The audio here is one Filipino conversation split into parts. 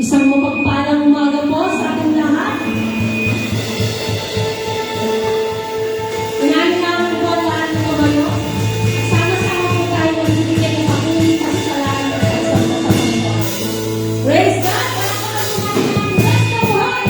Isang mapagpalang umaga po sa ating lahat. Unahin namin po ang lahat ng kabayo. Sama-sama po tayo magbibigay ng papuri at salamat sa isang Panginoon. Praise God! Bless the Lord!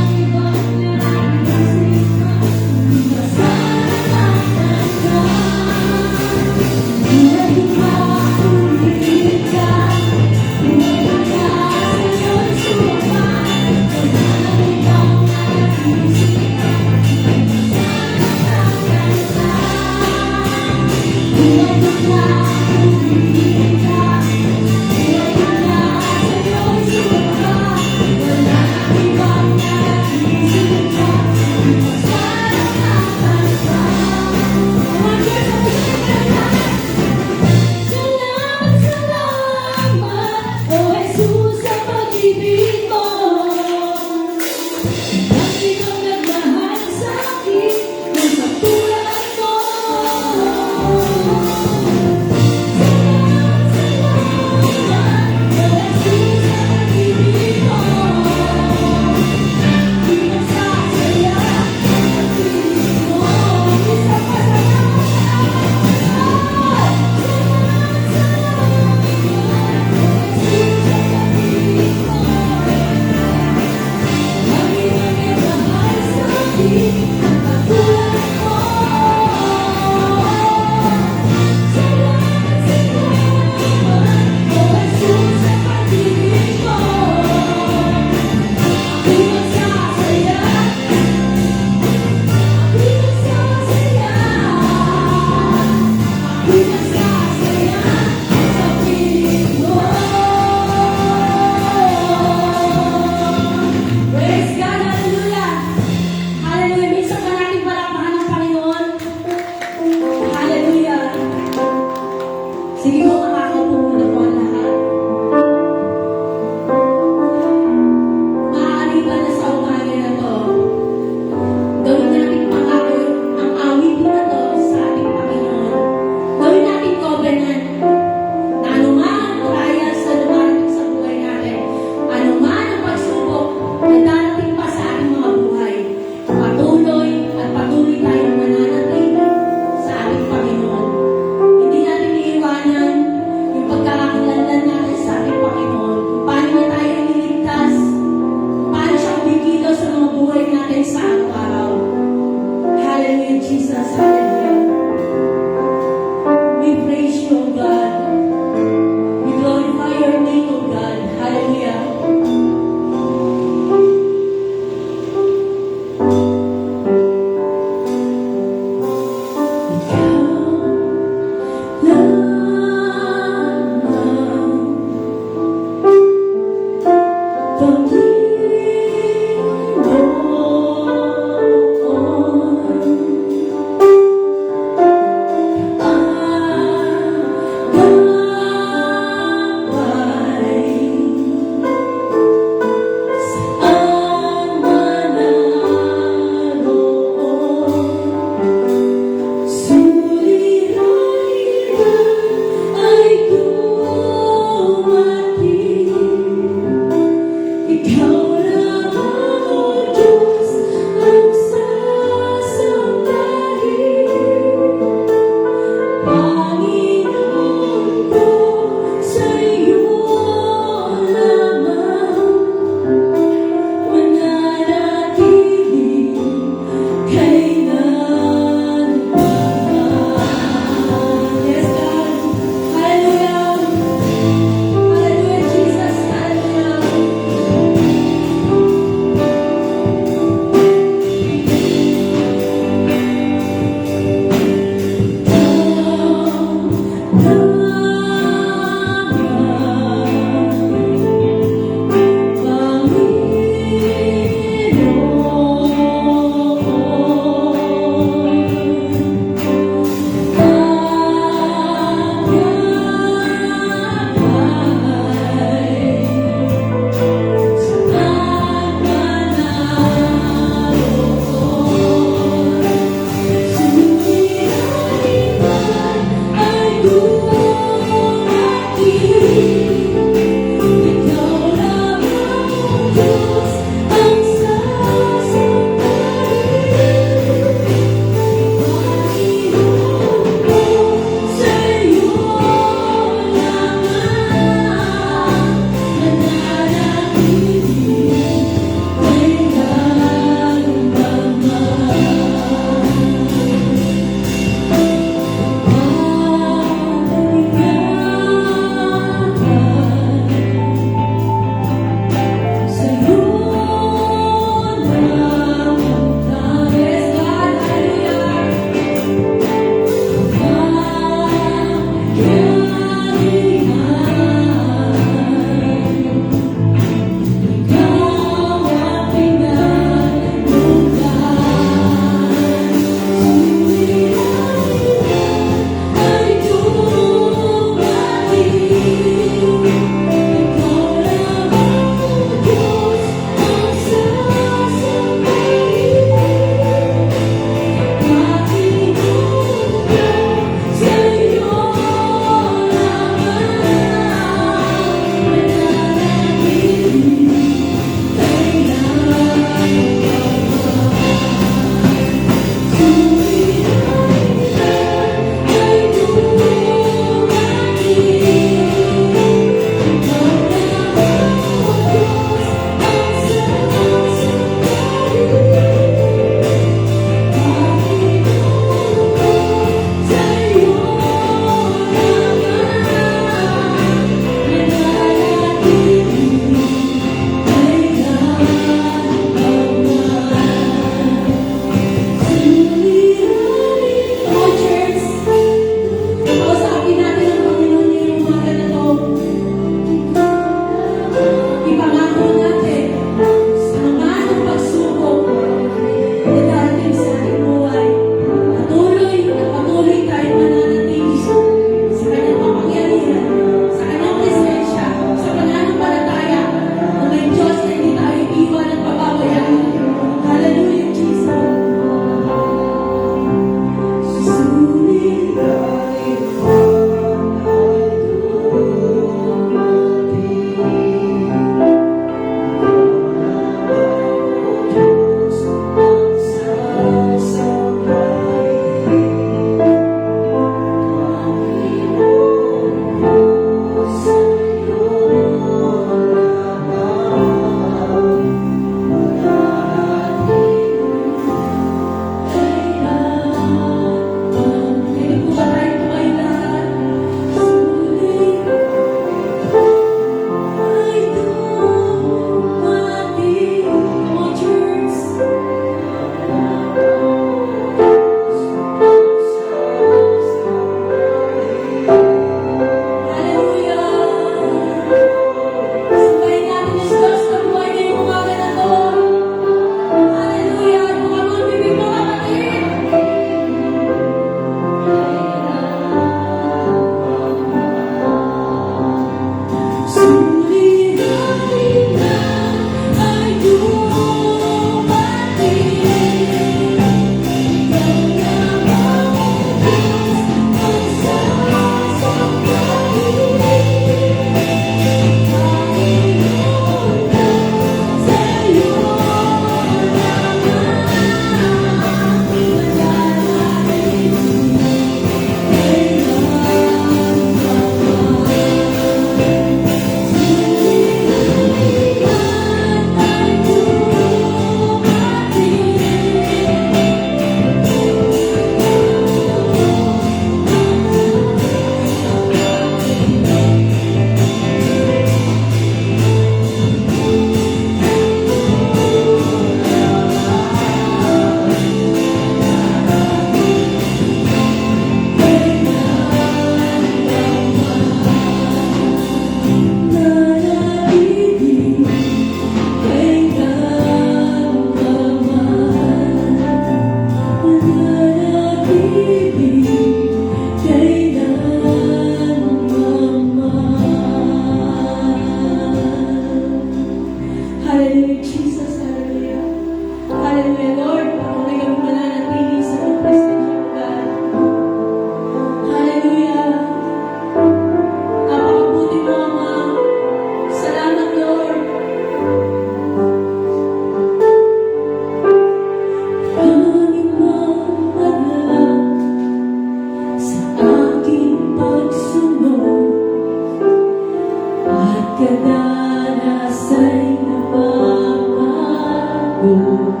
Di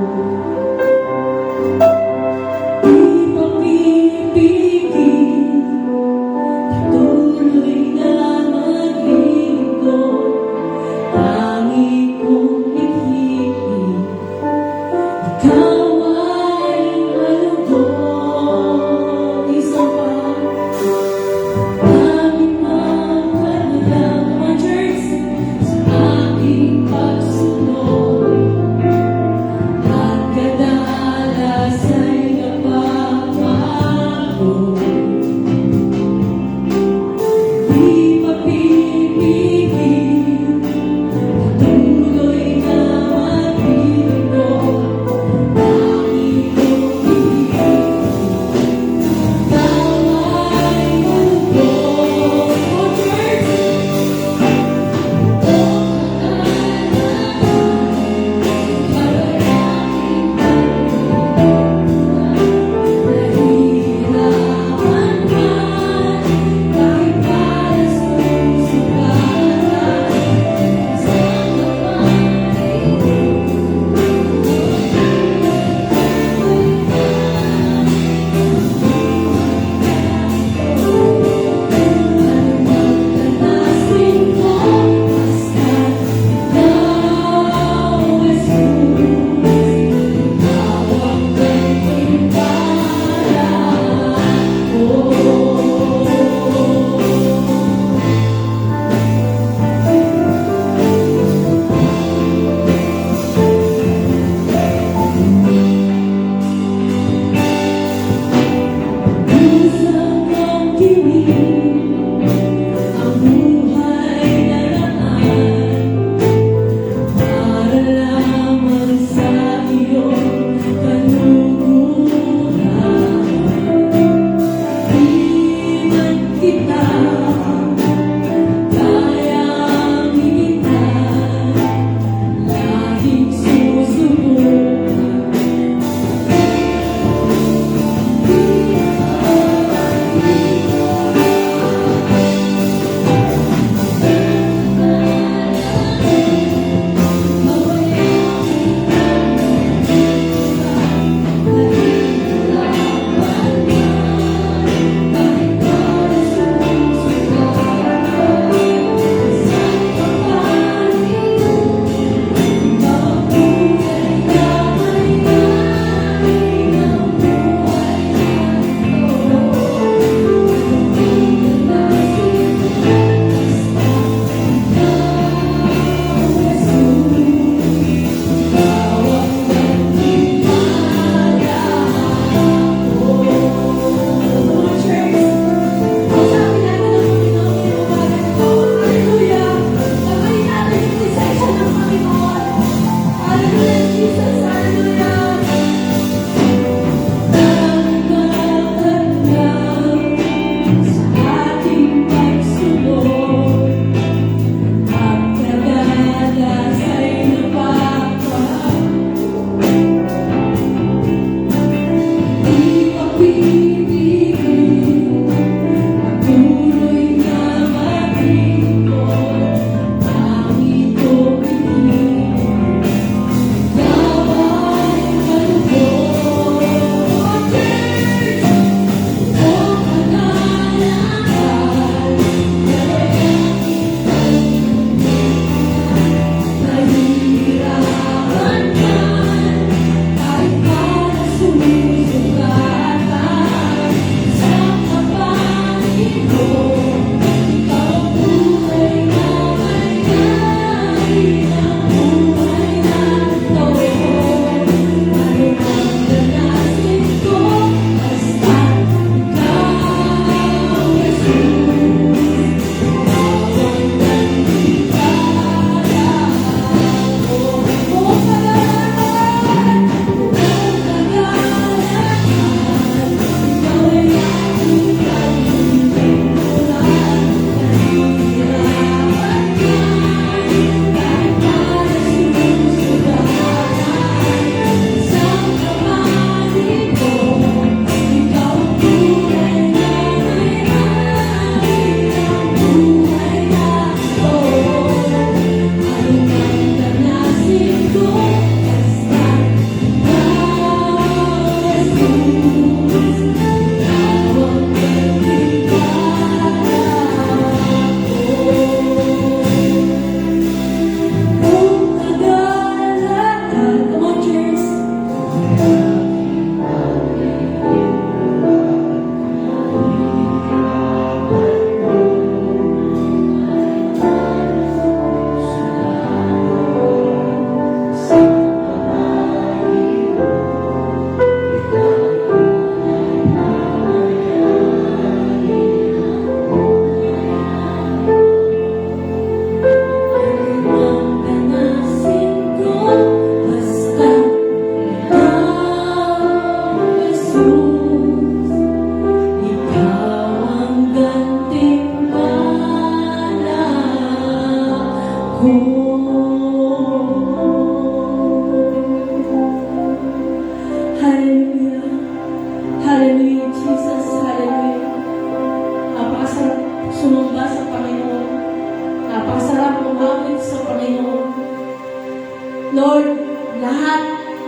papipigil, tuloy na maglingkod. Tangi kong ihihin, ikaw ay malugod. Isa pa, amin ang kanilang mga church sa aking pagsunod. At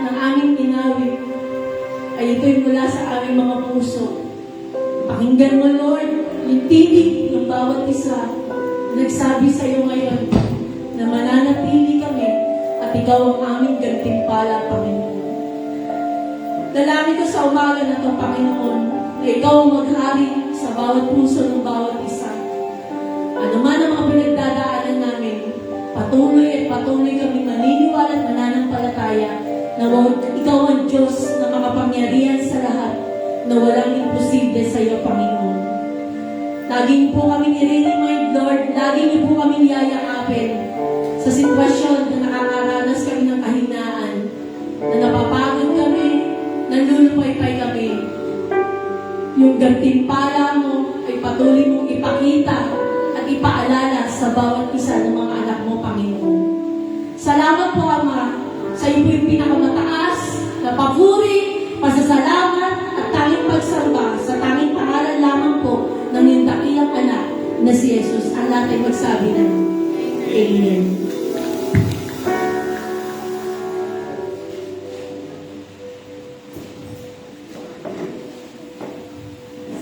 ng aming inawit ay ito'y mula sa aming mga puso. Pakinggan mo, Lord, yung tinig ng bawat isa. Nagsabi sa iyo ngayon na mananatili kami at ikaw ang aming gantimpala, Panginoon. Dalangin ko sa umaga na ito, Panginoon, na ikaw ang maghari sa bawat puso ng bawat isa. Ano man ang mga pinagdadaanan namin, patuloy kami maniniwala at mananampalataya na ikaw ang Diyos na makapangyarihan sa lahat, na walang imposible sa iyo, Panginoon. Laging po kami nire-remind, Lord, laging niyo po kami yayakapin sa sitwasyon na nakakaranas kami ng kahinaan, na napapagod kami, nanlulupay-pay kami. Yung gantimpala mo ay patuloy mong ipakita at ipaalala sa bawat isa ng mga anak mo, Panginoon. Salamat po, Ama, sa iyo po yung pinakamataas na papuri, pasasalamat at tanging pagsamba sa tanging pangalan lamang po ng iyong dakilang anak na si Jesus. Ang lahat ay magsabi na Amen.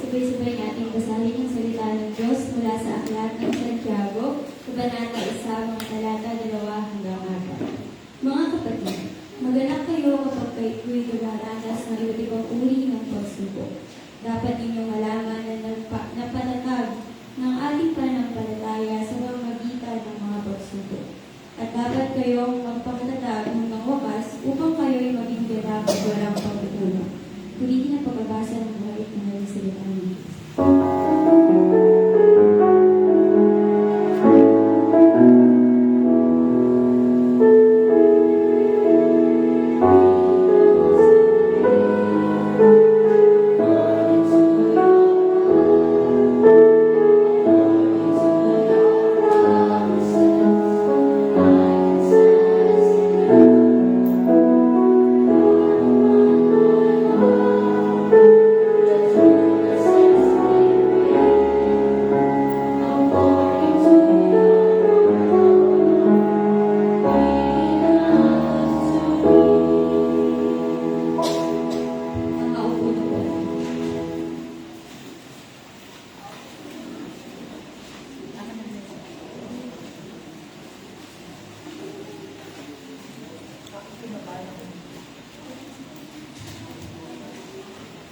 Sabay-sabay natin basahin ang salita ng Diyos mula sa aklat ng Santiago, Kabanata 1, mga talata 2 hanggang 4. Mga kapatid, maganap kayo kapag kayo'y dumaranas ng iba't ibang uri ng pagsubok. Dapat ninyong malaman na panatag ng ating pananampalataya sa pamamagitan ng mga pagsubok. At dapat kayong magpakatatag hanggang wakas upang kayo'y maging ganap at walang pagkukulang. Pilitin ang pagbabasa ng mga ng salita ng Diyos.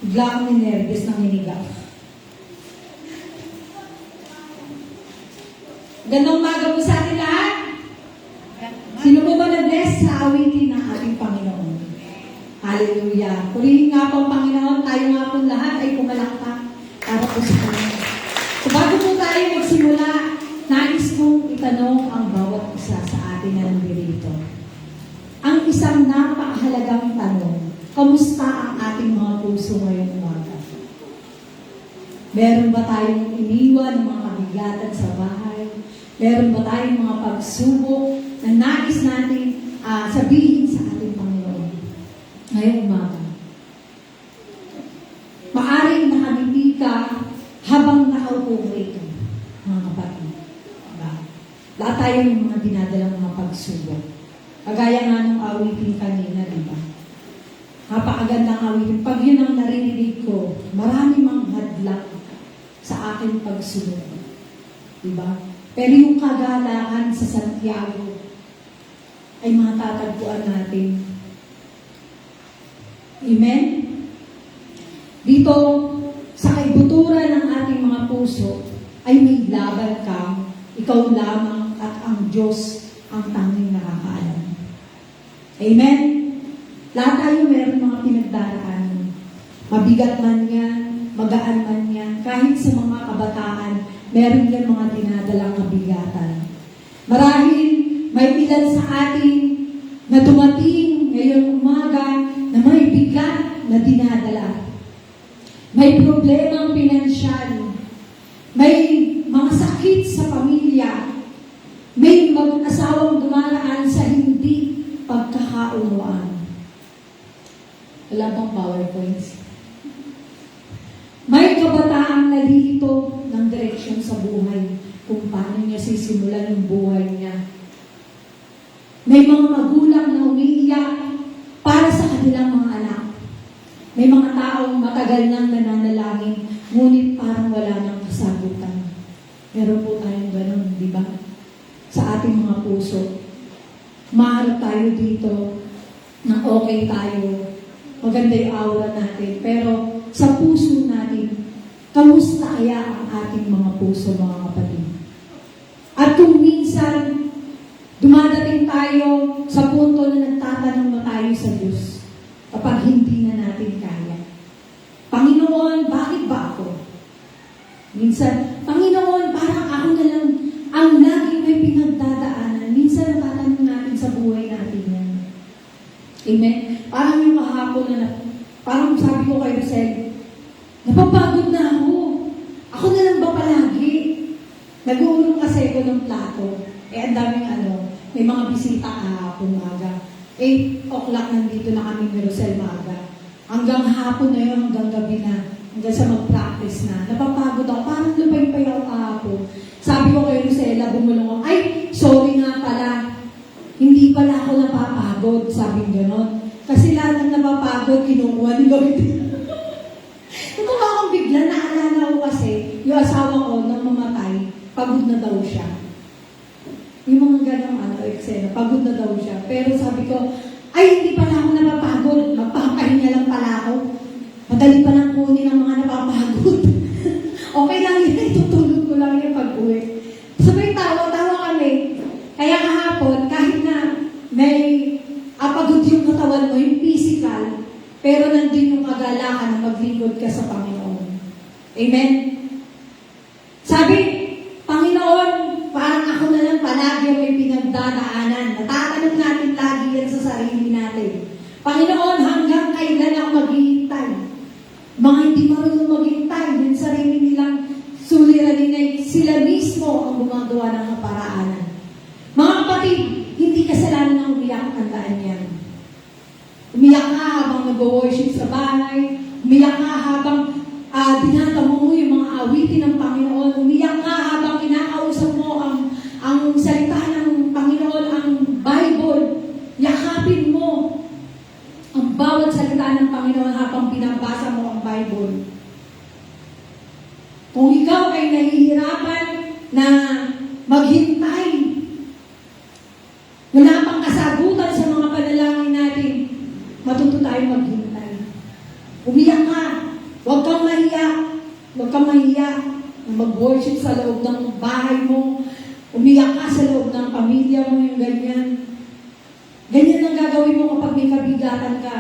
Bigla akong ninervyos ng hinigaw. Gandang umaga po sa ating lahat. Sino po ba na-bless sa awitin ng ating Panginoon? Hallelujah. Purihin nga po ang Panginoon, tayo nga po lahat ay pumalakpak para po sa Panginoon. So bago po tayo magsimula, nais kong itanong ang bawat isa sa atin na nandito. Ang isang napakahalagang tanong, kamusta ang ating mga puso ngayong umaga? Meron ba tayong iniwan ng mga kabigatan sa bahay? Meron ba tayong mga pagsubok na nais natin sabihin sa ating Panginoon ngayong umaga? Maaring nakabiti ka habang nakaupo ito, mga kapatid. Diba? Lahat tayo ng mga dinadalang mga pagsubok. Kagaya nga ng awitin kanina, diba? Napakagandang awitin. Pag yun ang narinig ko, marami mang hadlang sa aking pagsubok. Diba? Pero yung kagalakan sa Santiago ay matatagpuan natin. Amen? Dito, sa kaibuturan ng ating mga puso, ay may laban ka, ikaw lamang at ang Diyos ang tanging nakakaalam. Amen? Lahat tayo meron mga pinagdaraan. Mabigat man yan, magaan man yan, kahit sa mga kabataan, meron yan mga dinadalang kabigatan. Marahil may ilan sa atin na dumating ngayong umaga na may bigat na dinadala. May problemang pinansyal. May mga sakit sa pamilya. May mag-asawang dumaraan sa hindi pagkakaunawaan. Wala bang PowerPoints? May kabataang nalilito ng direksyon sa buhay kung paano niya sisimulan yung buhay niya. May mga magulang na umiiyak para sa matagal nang nananalangin, ngunit parang wala nang kasagutan. Meron po tayong ganun, di ba? Sa ating mga puso. Maharap tayo dito na okay tayo, maganda yung aura natin, pero sa puso natin, kamusta kaya ang ating mga puso, mga kapatid? At kung minsan, dumadating tayo sa punto na nagtatanong na tayo sa Diyos kapag hindi na natin kaya. Panginoon, bakit ba ako? Minsan, Panginoon, parang ako na lang ang laging may pinagdadaanan. Minsan natatanong natin sa buhay natin yan. Amen? Parang yung kahapon na, parang sabi ko kay Rosel, napapagod na ako. Ako na lang ba palagi? Nag-uulong kasi ako ng plato. Ang daming may mga bisita kahapon maaga. 8 o'clock nandito na kami ni Rosel maaga. Hanggang hapon na yun, hanggang gabi na. Hanggang sa mag-practice na. Napapagod ako. Parang lumay-pay ako kahapon. Sabi ko kay Rosella, bumulong ako, ay, sorry nga pala. Hindi pala ako napapagod. Sabi gano'n. Kasi lahat ng napapagod, kinukuha ni Lord. Natuwa akong bigla, naalala ko kasi, yung asawa ko nang mamatay, pagod na daw siya. Yung mga ganong eksena, pagod na daw siya. Pero sabi ko, ay, hindi pala ako napapagod. Magpapahinga lang pala ako. Madali pa lang kunin ang mga napapagod. Okay lang yun, tutulog ko lang yung pag-uwi. Sabay tawa-tawa kami. Kaya kahapon, kahit na may apagod yung katawan mo, yung physical, pero nandun yung kagalakan na maglingkod ka sa Panginoon. Amen? Sabi, Panginoon, parang ako na lang palagi yung may pinagdadaanan. Natatanong natin lagi yan sa sarili natin. Panginoon, hanggang kailan ako maghihintay? Mga hindi marunong maghintay, yung sarili nilang suliranin ay sila mismo ang gumagawa ng kaparaanan. Mga kapatid, hindi kasalanan ng umiyak, tandaan yan. Umiyak ka habang nag-worship sa bahay, umiyak ka habang dinatamo mo yung mga awitin ng Panginoon, umiyak ka habang kinakausap mo ang salita ng Panginoon, ang Bible, yakapin mo ang bawat salita ng Panginoon habang pinabasa mo ang Bible. Kung ikaw ay nahihirapan na maghintay, wala pang kasagutan sa mga panalangin natin, matuto tayong maghintay. Umiyak ka, huwag kang mahiya na mag-worship sa loob ng bahay mo, umiyak ka sa loob ng pamilya mo, yung ganyan. Ganyan ang gagawin mo kapag may kabigatan ka.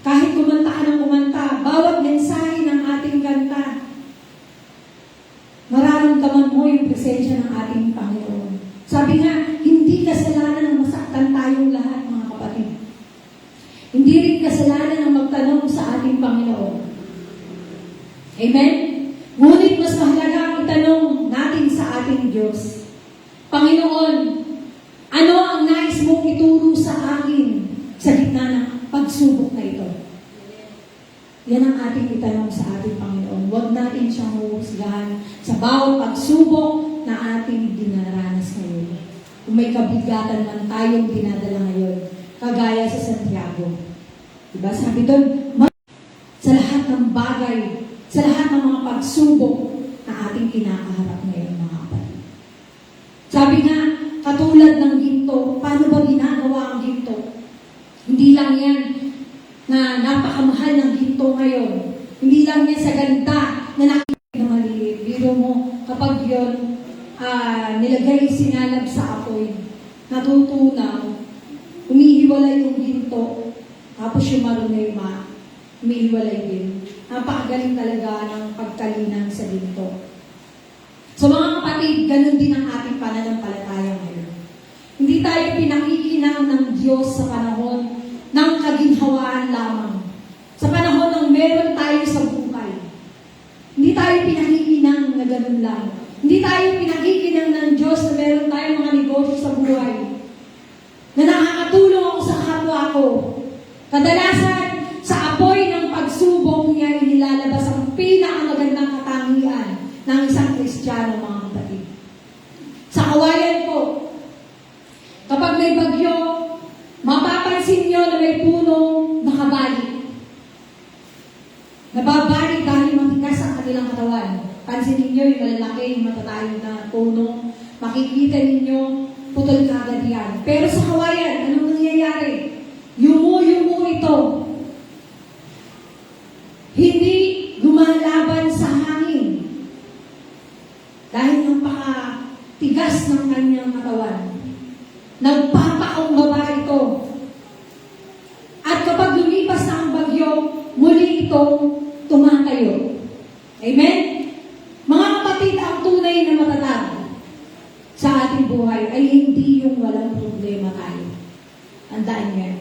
Kahit kumanta ka ng kumanta, bawat mensahe ng ating kanta, mararamdaman mo yung presensya ng ating Panginoon. Sabi nga, hindi kasalanan ang masaktan tayong lahat, mga kapatid. Hindi rin kasalanan ang magtanong sa ating Panginoon. Amen? Ngunit mas mahalaga ang itanong natin sa ating Diyos. Panginoon, ano ang nais mong ituro sa akin sa gitna ng pagsubok na ito? Yan ang ating itanong sa ating Panginoon. Huwag natin siyang huhusgahan sa bawat pagsubok na ating dinaranas ngayon. Kung may kabigatan man tayong dinadala ngayon, kagaya sa Santiago. Diba? Sabi doon, sa lahat ng bagay, sa lahat ng mga pagsubok na ating kinakaharap ngayon, mga kapatid. Sabi nga, katulad ng ginto, paano ba ginagawa ang ginto? Hindi lang yan na napakamahal ng ginto ngayon. Hindi lang yan sa ganda na nakikita na maliit. Biro mo, kapag yun, nilagay sinalab sa apoy, natutunaw, humihiwalay yung ginto, tapos yung marunema, humihiwalay din. Napakagaling talaga ng pagkalinang sa ginto. So mga kapatid, ganun din ang ating pananampalataya ngayon. Hindi tayo pinakikinang ng Diyos sa panahon ng kaginhawaan lamang. Sa panahon ng meron tayo sa buhay. Hindi tayo pinakikinang na ganun lang. Hindi tayo pinakikinang ng Diyos na meron tayong mga negosyo sa buhay. Na nakakatulong ako sa kapwa ko. Kadalasan, sa apoy ng pagsubok niya, inilalabas ang pinakamagandang katangian ng isang Kristiyano, mga kapatid. Sa kawayan ko, kapag may bagyo, mapapansin nyo na may punong nakabali. Pansinin niyo yung malalaki, yung matatayo na puno. Makikita ninyo, putol kagad yan. Pero sa kawayan, anong nangyayari? Yumu-yumu ito. Hindi lumalaban sa hangin. Dahil napakatigas ng kanyang katawan. Nagpapakumbaba ito. At kapag lumipas na ang bagyo, muli itong tumatayo. Amen? Mga kapatid, ang tunay na matatag sa ating buhay ay hindi yung walang problema tayo. Tandaan niyo.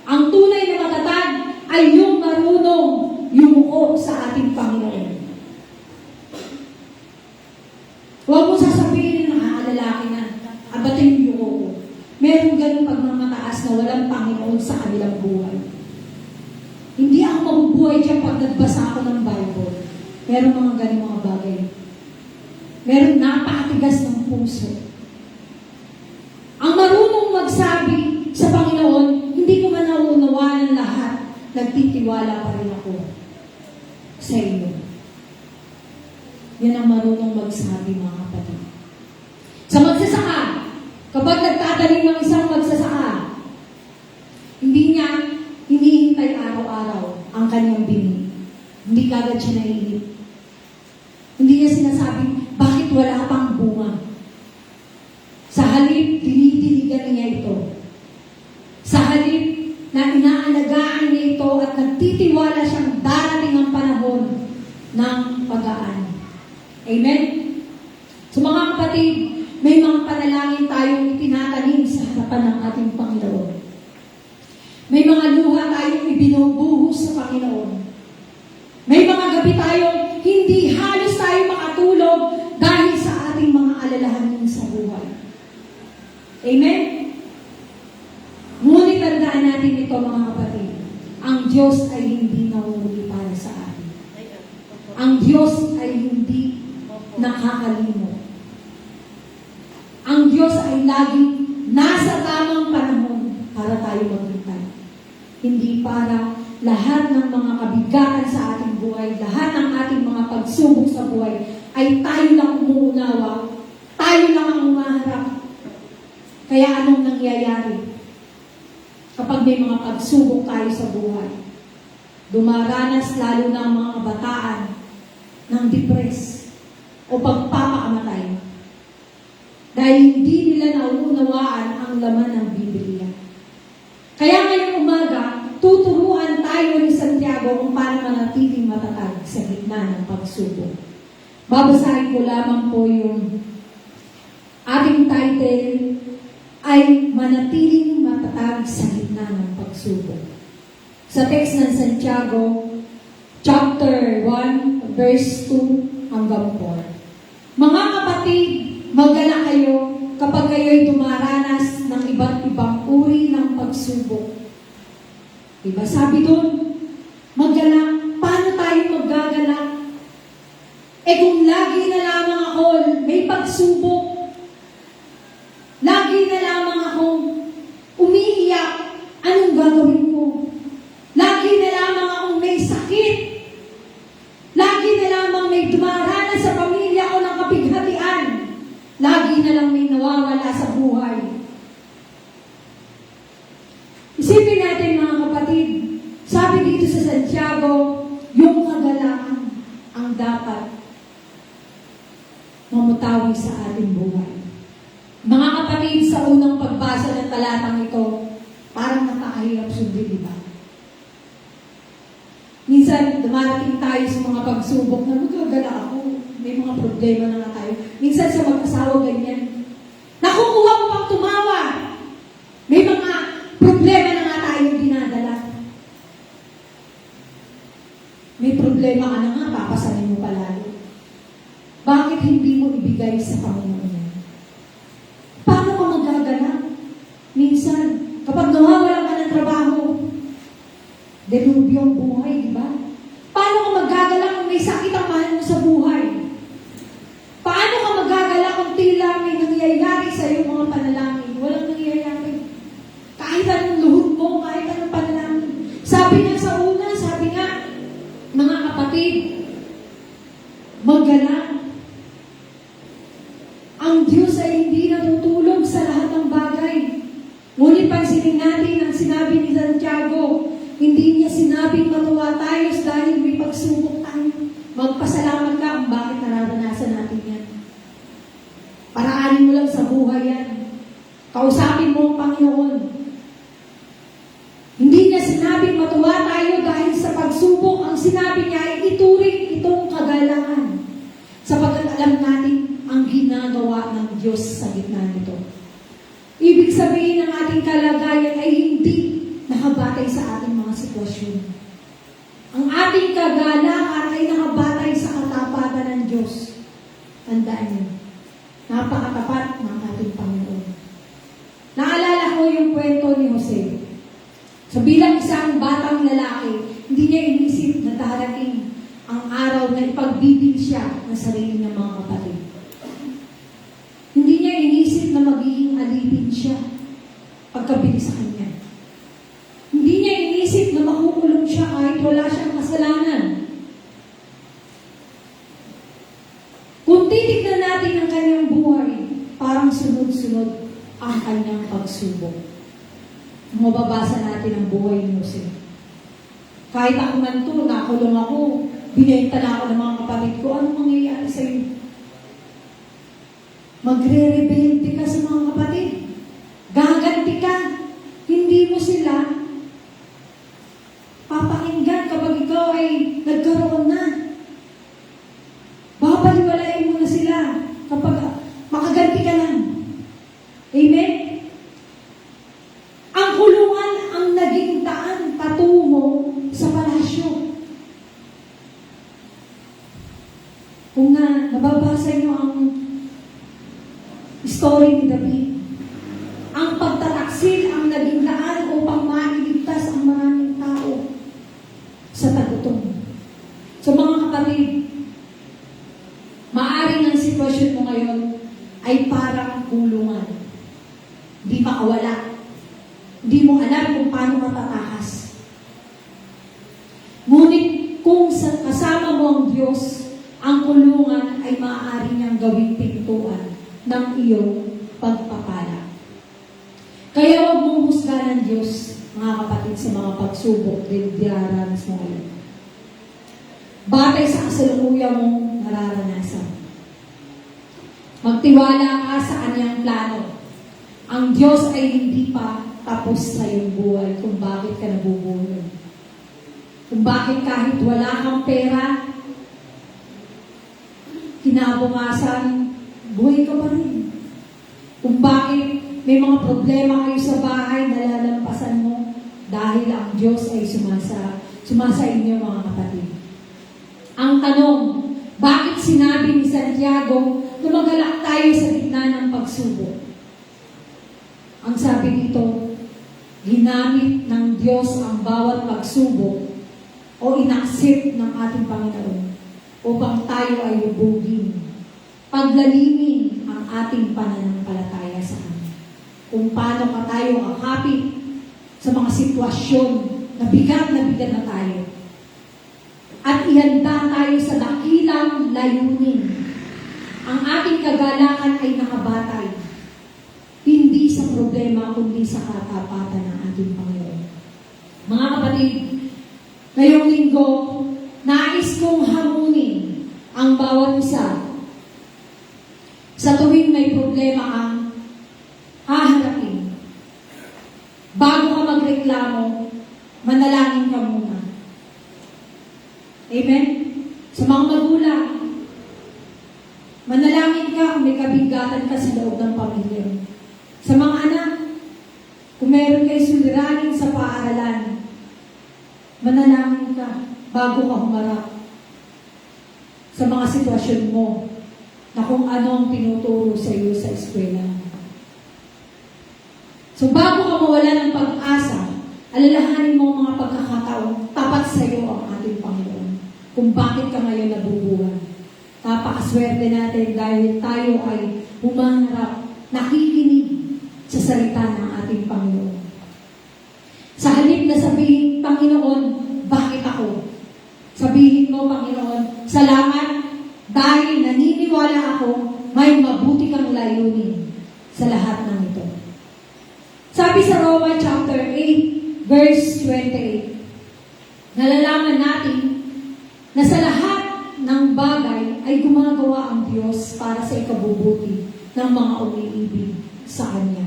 Ang tunay na matatag ay yung marunong yumuko sa ating Panginoon. Huwag mo sasabihin na lalaki na, abatin yung yuko ko. Meron ganun pagmamataas na walang Panginoon sa kanilang buhay. Hindi ako mabubuhay dyan pag nagbasa ako ng Bible. Meron mga ganun mga bagay. Meron napakatigas ng puso. Ang marunong magsabi sa Panginoon, hindi ko man nauunawaan ng lahat, nagtitiwala pa rin ako sa iyo. Yan ang marunong magsabi, mga kapatid. Sa magsasaka, kapag nagtatanim ng isang magsasaka, hindi niya hinihintay araw-araw ang kanyang bini. Hindi kagad siya naiinip. Hindi niya sinasabi, bakit wala pang bunga? Sa halip, dinidiligan niya ito. Sa halip, na inaalagaan niya ito at nagtitiwala siyang darating ang panahon ng pag-aan. Amen? So mga kapatid, may mga panalangin tayong itinatanim sa harapan ng ating Panginoon. May mga luha tayong ibinubuhos sa Panginoon. May mga gabi tayong hindi halos tayo makatulog dahil sa ating mga alalahanin sa buhay. Amen? Ngunit tandaan natin ito, mga kapatid. Ang Diyos ay hindi nahuli para sa atin. Ang Diyos ay hindi nakakalimot. Ang Diyos ay laging nasa tamang panahon para tayo maghintay. Hindi para lahat ng mga kabigatan sa ating buhay, lahat ng ating mga pagsubok sa buhay, ay tayo lang umuunawa, tayo lang ang umaharap. Kaya anong nangyayari? Kapag may mga pagsubok tayo sa buhay, dumaranas lalo na ang mga kabataan ng depress o pagpapakamatay. Dahil hindi nila nauunawaan ang laman ng Biblia. Kaya ngayong umaga, tuturuan tayo ni Santiago kung paano manatiling matatag sa gitna ng pagsubok. Babasahin ko lamang po yung ating title ay manatiling matatag sa gitna ng pagsubok. Sa text ng Santiago, chapter 1, verse 2 hanggang 4. Mga kapatid, magala kayo kapag kayo'y dumaranas ng iba't ibang uri ng pagsubok. Diba? Sabi doon, magala. Paano tayo maggagala? Kung lagi na lamang ako may pagsubok, lagi na lamang akong umiiyak, anong gagawin ko? Lagi na lamang akong may sakit. Lagi na lamang may dumaranas sa pamilya ko ng kapighatian. Lagi na lang may nawawala sa buhay. Isipin natin mga kapatid, sabi dito sa Santiago, yung kagalaan ang dapat mamutawi sa ating buhay. Mga kapatid, sa unang pagbasa ng talatang ito, parang nakakahirap sundin, di ba? Minsan, dumarating tayo sa mga pagsubok na magagala ako. May mga problema na nga tayo. Minsan sa mag-asawa ganyan. Nakukuha mo pang tumawa. May mga problema na nga tayo dinadala. May problema ka na nga, papasanin mo palalo. Bakit hindi mo ibigay sa Panginoon yan? Paano ka magagala? Minsan, kapag nawawalan ka ng trabaho, delubyo ang buhay, di ba? Paano ka magagala kung may sakit ang mahal mo sa buhay? Paano ka magagala kung tila may nangyayari sa iyong mga panalangin? Walang nangyayari. Kahit anong luhod mo, kahit anong panalangin. Sabi nga sa una, sabi nga, mga kapatid, Santiago, hindi niya sinabing matuwa tayo dahil may pagsubok tayo. Magpasalamat ka kung bakit nararanasan natin yan. Paraanin mo lang sa buhay yan. Kausapin mo ang Panginoon. Hindi niya sinabing matuwa tayo dahil sa pagsubok. Ang sinabi niya ay ituring itong kagalangan. Sapagkat alam natin ang ginagawa ng Diyos sa gitna nito. Ibig sabihin ng ating kalagayan ay hindi nakabatay sa ating mga sitwasyon. Ang ating kagalangan ay nakabatay sa katapatan ng Diyos. Tandaan niyo, napakatapat ng ating Panginoon. Naalala ko yung kwento ni Jose. So bilang isang batang lalaki, hindi niya inisip na darating ang araw na ipagbibil siya ng sarili ng mga kapatid. Hindi niya inisip na magiging alipin siya pagkabili sa kanya. Hindi niya inisip na makukulong siya kahit wala siyang kasalanan. Kung titignan natin ang kanyang buhay, parang sunod-sunod ang kanyang pagsubok. Mababasa natin ang buhay ni Jose. Kahit ako man to, nakulong ako, binenta na ako ng mga kapatid ko, anong mangyayari sa'yo? Magre-rebelde ka sa mga kapatid. Gaganti ka. Hindi mo sila papakinggan kapag ikaw ay nagkaroon na. Babaliwalain mo na sila kapag makaganti ka lang. Amen? Ang kulungan ang naging daan patungo sa palasyo. Kung nababasa niyo ang story ni David, ang pagtataksil ang naging daan upang mailigtas ang maraming tao sa tagutom. So mga kapatid, maaring ang sitwasyon mo ngayon ay parang kulungan. Hindi makawala. Hindi mo alam kung paano matatakas. Ngunit kung kasama mo ang Diyos, ang kulungan ay maaari niyang gawing pintuan ng iyong pagpapala. Kaya huwag mong husgahan ng Diyos, mga kapatid, sa mga pagsubok din diraranas mo ngayon. Batay sa kasalukuyan mong nararanasan. Magtiwala ka sa kanyang plano. Ang Diyos ay hindi pa tapos sa iyong buhay kung bakit ka nabubuhay. Kung bakit kahit wala kang pera, kinabukasan, buhay ka pa rin. Kung bakit may mga problema kayo sa bahay, nalalampasan mo dahil ang Diyos ay sumasa inyo, mga kapatid. Ang tanong, bakit sinabi ni Santiago na magalak tayo sa gitna ng pagsubok? Ang sabi dito, ginamit ng Diyos ang bawat pagsubok o inaccept ng ating Panginoon upang tayo ay lubugin, paglalimin ang ating pananampalataya sa Kanya. Kung paano ka tayo kakapit sa mga sitwasyon na bigat na tayo. At ihanda tayo sa dakilang layunin. Ang ating kagalangan ay nakabatay, hindi sa problema, kundi sa katapatan ng ating Panginoon. Mga kapatid, ngayong linggo, nais kong hamunin ang bawat isa. Sa tuwing may problema kang haharapin, bago ka magreklamo, manalangin ka muna. Amen? Sa mga magulang, manalangin ka kung may kabigatan ka sa loob ng pamilya. Sa mga anak, kung meron kayo suliranin sa paaralan, manalangin ka bago ka humarap sa mga sitwasyon mo na kung ano ang tinuturo sa iyo sa eskwela. So bago ka mawala ng pag-asa, alalahanin mo ang mga pagkakataon, tapat sa iyo ang ating Panginoon. Kung bakit ka ngayon nabubuhay. Napakaswerte natin dahil tayo ay humaharap, nakikinig sa salita ng ating Panginoon. Sa halip na sabihin, Panginoon, bakit ako? Sabihin mo, Panginoon, salamat dahil naniniwala ako may mabuti kang layunin sa lahat ng ito. Sabi sa Roma chapter 8, verse 28. Nalalaman natin na sa lahat ng bagay ay gumagawa ang Diyos para sa ikabubuti ng mga umiibig sa Kanya,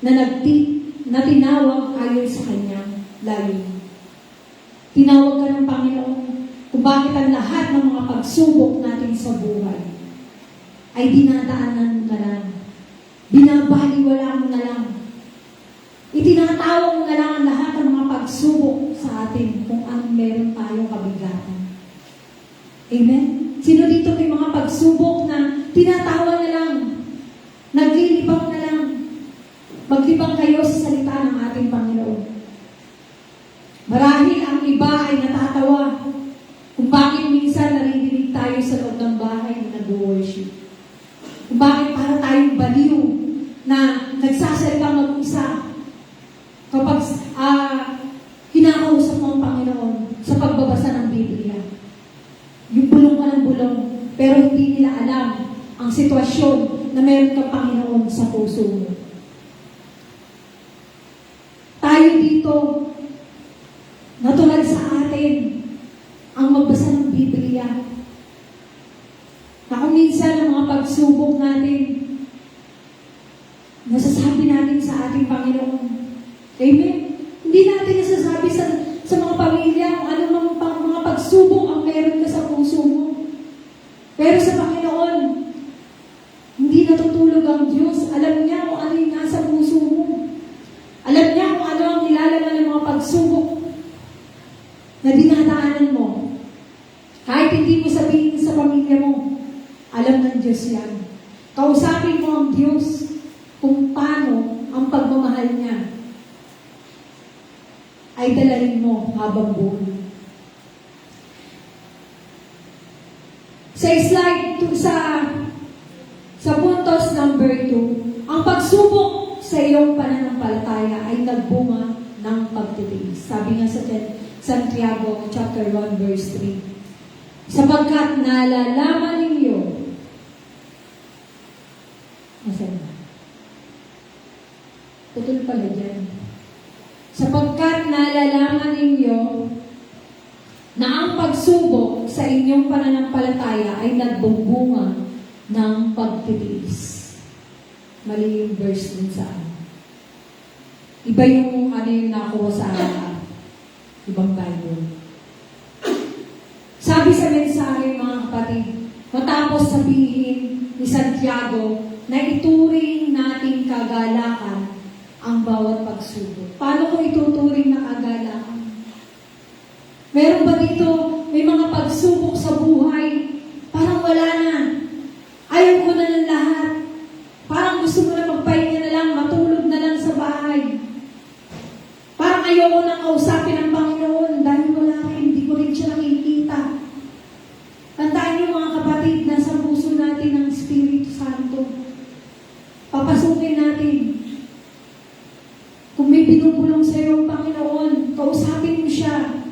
na tinawag ayon sa Kanyang layunin. Tinawag ka ng Panginoon kung bakit ang lahat ng mga pagsubok natin sa buhay ay dinadaanan mo na lang. Binabaliwala mo na lang. Itinatawag mo na lang ang lahat ng mga pagsubok sa atin kung anong meron tayong kabigatan. Amen? Sino dito may mga pagsubok na tinatawa na lang, naglilibang na lang? Maglibang kayo sa salita ng ating Panginoon. Marahil ang iba ay natatawa kung bakit minsan naririnig tayo sa loob ng bahay na nag-worship. Kung bakit para tayong baliw na nagsasalita mag-isa kapag kinakausap mo ang Panginoon sa pagbabasa ng Biblia. Yung bulong ka ng bulong, pero hindi nila alam ang sitwasyon na meron kang Panginoon sa puso mo. Tayo dito, natural sa atin ang magbasa ng Biblia. Na kung minsan ang mga pagsubok natin, nasasabi natin sa ating Panginoon. Amen? Hindi natin nasasabi sa mga pamilya kung ano mga pagsubok ang meron ka sa puso mo. Pero sa Panginoon, hindi natutulog ang Diyos. Alam niya kung ano yung nasa puso mo. Alam niya kung ano ang nilalaman ng mga pagsubok na dinadaanan mo. Kahit hindi mo sabihin sa pamilya mo, alam ng Diyos yan. Kausapin mo ang Diyos kung paano ang pagmamahal niya ay dalhin mo habang buhay. Sa slide sa puntos number 2, ang pagsubok sa iyong pananampalataya ay nagbunga ng pagtitiis. Sabi nga sa Santiago chapter 1 verse 3. Sapagkat nalalaman ninyo, nasaan na? Tutul pala dyan. Sapagkat nalalaman ninyo na ang pagsubok sa inyong pananampalataya ay nagbubunga ng pagtitiis. Mali yung verse din sa ano. Iba yung yung nakuha sa ibang Bible. Sabi sa mensahe, mga kapatid, matapos sabihin ni Santiago na ituring nating kagalakan ang bawat pagsubok. Paano ko ituturing na kagalakan? Meron ba dito, may mga pagsubok sa buhay, parang wala na. Ayaw ko na ng lahat. Parang gusto mo na magpahinga na lang, matulog na lang sa bahay. Parang ayoko nang kausapin ang Panginoon dahil wala rin, hindi ko rin siya nakikita. Tandaan niyo mga kapatid, nasa puso natin ang Espiritu Santo. Papasukin natin. Kung may binubulong sa iyo ang Panginoon, kausapin mo siya.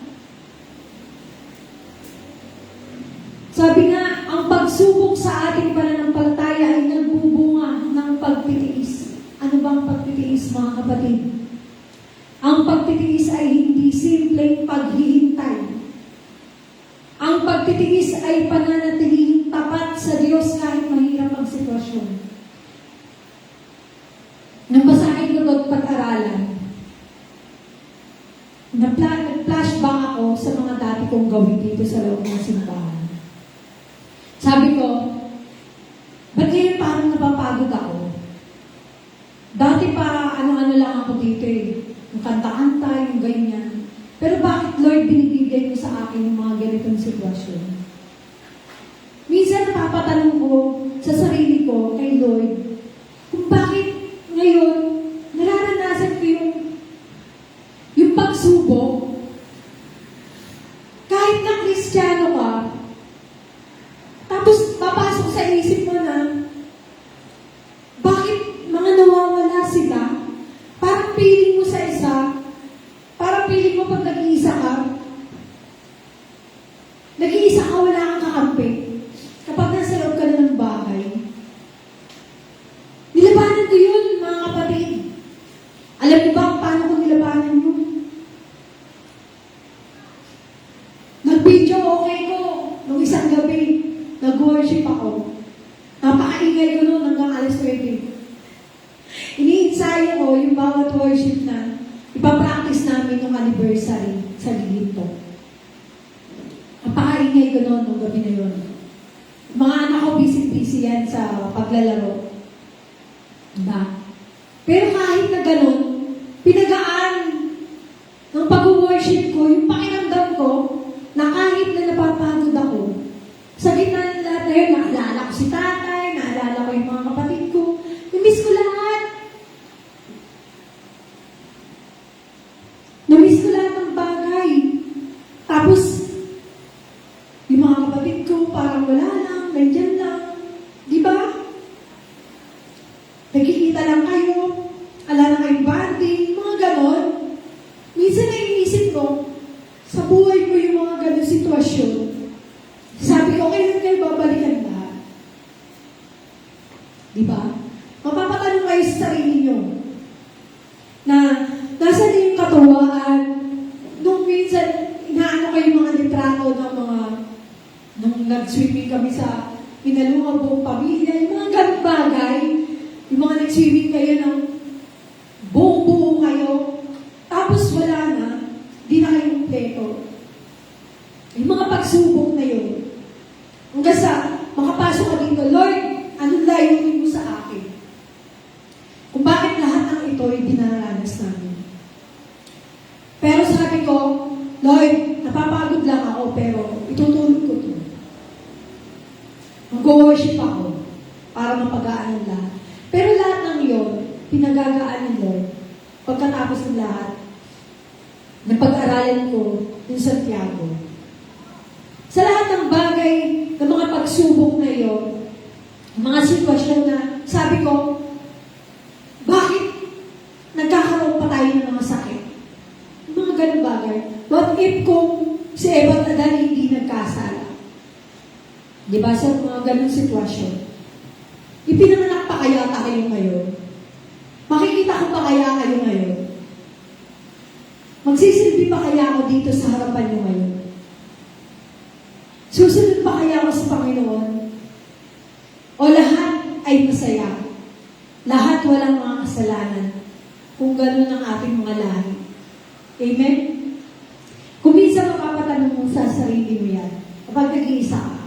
Sabi nga, ang pagsubok sa ating pananampalataya ay nagbubunga ng pagtitiis. Ano ba ang pagtitiis, mga kapatid? Ang pagtitiis ay hindi simpleng paghihintay. Ang pagtitiis ay pananatiling tapat sa Diyos kahit mahirap ang sitwasyon. Nang basahin ko at pag-aralan, nag-flashback ako sa mga dati kong gawin dito sa loob ng simbahan. Sabi ko, ba't ngayon parang napapagod ako? Dati pa ano-ano lang ako dito eh. Yung kanta-kanta, yung ganyan. Pero bakit, Lord, binibigay mo sa akin yung mga ganitong sitwasyon? Minsan napapatanong ko sa sarili ko kay Lord, kung bakit ngayon nararanasan ko yung pagsubok, kahit na Kristiyano ka, tapos papasok sa isip mo na, bakit mga nawawala sila? Parang piling mo sa isa, parang piling mo pag nag-iisa ka, wala kang kakampi. Kapag nasa loob ka na ng bahay, nilabanan ko yun, mga kapatid. Alam niyo ba kung paano ko nilabanan yun? video okay ko. Nung isang gabi, nag-worship ako. Napakaingay ko noon hanggang alas 9. Iniinsayo ko yung bawat worship na ipapractice namin yung anniversary sa Liginto. Napakaingay ko noon nung gabi na yun. Mga anak ko busy-busy yan sa paglalaro. Diba? Pero kahit na ganun, pinagaan ng pag-worship ko, yung pakiramdam ko, na kahit na napapagod ako, sa gitna ng lahat na yun, naalala ko si tatay, naalala ko yung mga kapatid ko, namiss ko lahat. Namiss ko lahat ng bagay. Tapos, yung mga kapatid ko, parang wala lang, nandyan lang. Di ba? Nagkikita lang kayo, ala na kayong banding, mga ganon. Minsan na inisip ko, sa buhay ko yung mga ganon sitwasyon, sabi ko, kailan kayo babalikan lahat? Di ba? Mapapatanong kayo sa sarili nyo na nasa na yung katuwaan nung minsan inaano kayo mga litrato ng mga nung nag-swimming kami sa pinalungan buong pamilya, yung mga ganong bagay, yung mga nag-swimming kayo ng buong-buo kayo, tapos wala na, di na kayo kumpleto. Yung mga pagsubok na yun, hanggang sa makapasok ka dito, Lord, anong layunin mo sa akin? Kung bakit lahat ng ito ay dinaranas namin. Pero sabi ko, Lord, napapagod lang ako, pero itutulog ko ito. Mag-worship ako para mapagaan ang lahat. Pero lahat ng yun, pinagagaan ng Lord. Pagkatapos ng lahat, napag-aralan ko yung Santiago. Sa lahat ng bagay, ng mga pagsubok na yun, mga sitwasyon na sabi ko, bakit nagkakaroon pa tayo ng mga sakit? Mga ganun bagay. What if kung si Eva at Adan hindi nagkasala? Di ba sa mga ganun sitwasyon? Ipinanganak pa kaya tayo ngayon? Makikita ko pa kaya kayo ngayon? Magsisilbi pa kaya ako dito sa harapan nyo ngayon? Susunod pa kaya ako sa Panginoon? O lahat ay masaya? Lahat walang mga kasalanan kung gano'n ang ating mga lahi. Amen? Kung minsan mapapatanong mo sa sarili mo yan, kapag nag-iisa ka,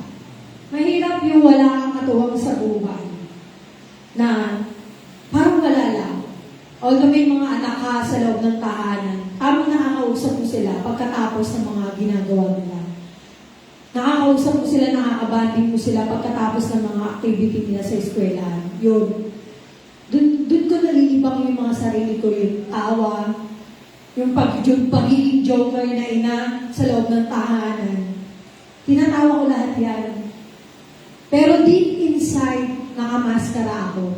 mahirap yung wala kang katuwang sa buhay na parang wala lang. Although may mga anak ka sa loob ng tahanan, tamang nakakausap mo sila pagkatapos ng mga ginagawa nila. Nakakausap mo sila, nakakabanding mo sila pagkatapos ng mga activity nila sa eskwelahan. Yun. Doon ko nalilibang yung mga sarili ko, yung tawa, yung pagiging joker na ina sa loob ng tahanan. Tinatawa ko lahat yan. Pero deep inside, nakamaskara ako.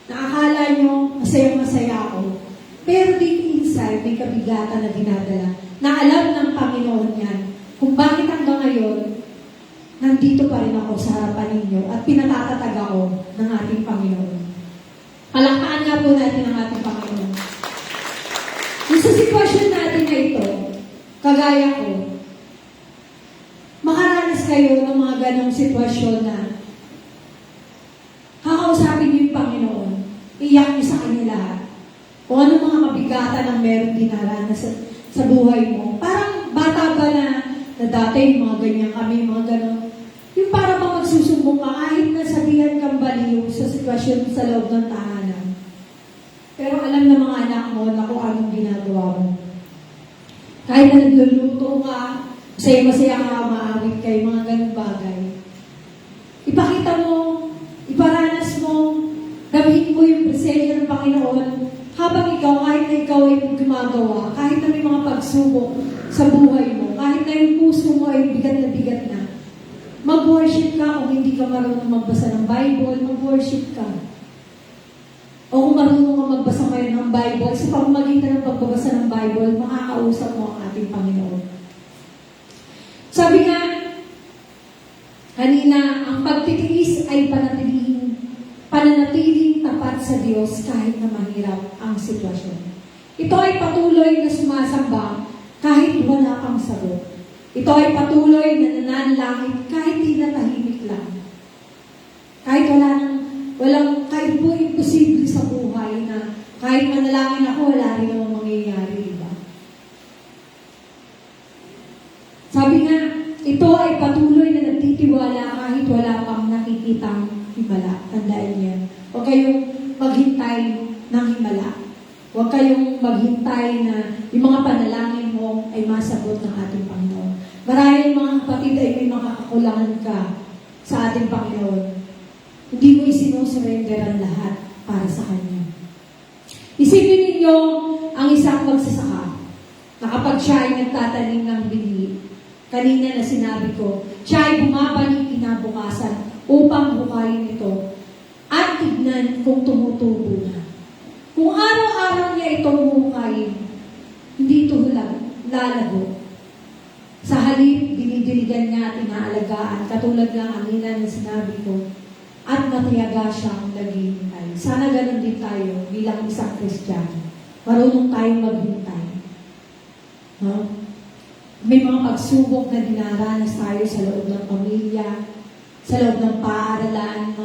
Nakakala nyo, masayang-masaya ako. Pero deep inside, may kabigatan na dinadala. Na alam ng Panginoon yan. Kung bakit hanggang ngayon, nandito pa rin ako sa harapan ninyo at pinatatatag ako ng ating Panginoon. Palakpakan nga po natin ang ating Panginoon. Yung sa sitwasyon natin na ito, kagaya ko, makaranas kayo ng mga ganong sitwasyon na kakausapin niyo yung Panginoon, iyak niyo sa kanya lahat. Kung ano mga kabigatan ang meron dinaranas sa buhay mo. Parang bata ba na dati mga ganyan kami, mga ganon. Yung para bang magsusumbong ka kahit nasabihan kang baliw sa sitwasyon sa loob ng tahanan. Pero alam ng mga anak mo na kung anong ginagawa mo. Kahit na nagluluto ka, masaya-masaya ka, maawit kayo, mga ganong bagay. Ipakita mo, iparanas mo, gamitin mo yung presensya ng Panginoon habang ikaw, kahit na ikaw ay gumagawa, kahit na may mga pagsubok sa buhay mo, kahit na yung puso mo ay bigat na, mag-worship ka. Kung hindi ka marunong magbasa ng Bible, mag-worship ka. O kung marunong ka magbasa ngayon ng Bible, sa pamamagitan ng pagbabasa ng Bible, makakausap mo ang ating Panginoon. Sabi nga, kanina, ang pagtitiis ay pananatiling tapat sa Diyos kahit na mahirap ang sitwasyon. Ito ay patuloy na sumasamba kahit wala kang sagot. Ito ay patuloy na nananalangin kahit di na tahimik lang. Kahit kahit po imposible sa buhay na kahit manalangin ako, wala rin namang mangyayari, di ba? Sabi nga, ito ay patuloy na nagtitiwala kahit wala pang nakikitang himala. Tandaan yan. Huwag kayong maghintay ng himala. Huwag kayong maghintay na yung mga panalangin mo ay masagot ng ating Panginoon. Maraming mga kapatid ay may makakakulangan ka sa ating Panginoon. Hindi mo isinusurrender ang lahat para sa Kanya. Isipin ninyo ang isang magsasaka na kapag siya ay nagtatanim ng bini, kanina na sinabi ko, siya ay bumabalik kinabukasan upang bukayin ito at tignan kung tumutubo na. Kung araw-araw niya itong bukayin, hindi ito lalago. Sa halip, dinidiligan niya at inaalagaan, katulad ng kanina na sinabi ko, at matiyaga siyang naghihintay. Sana ganun din tayo bilang isang Kristiyano. Marunong tayong maghintay. No? May mga pagsubok na dinaranas tayo sa loob ng pamilya, sa loob ng paaralan,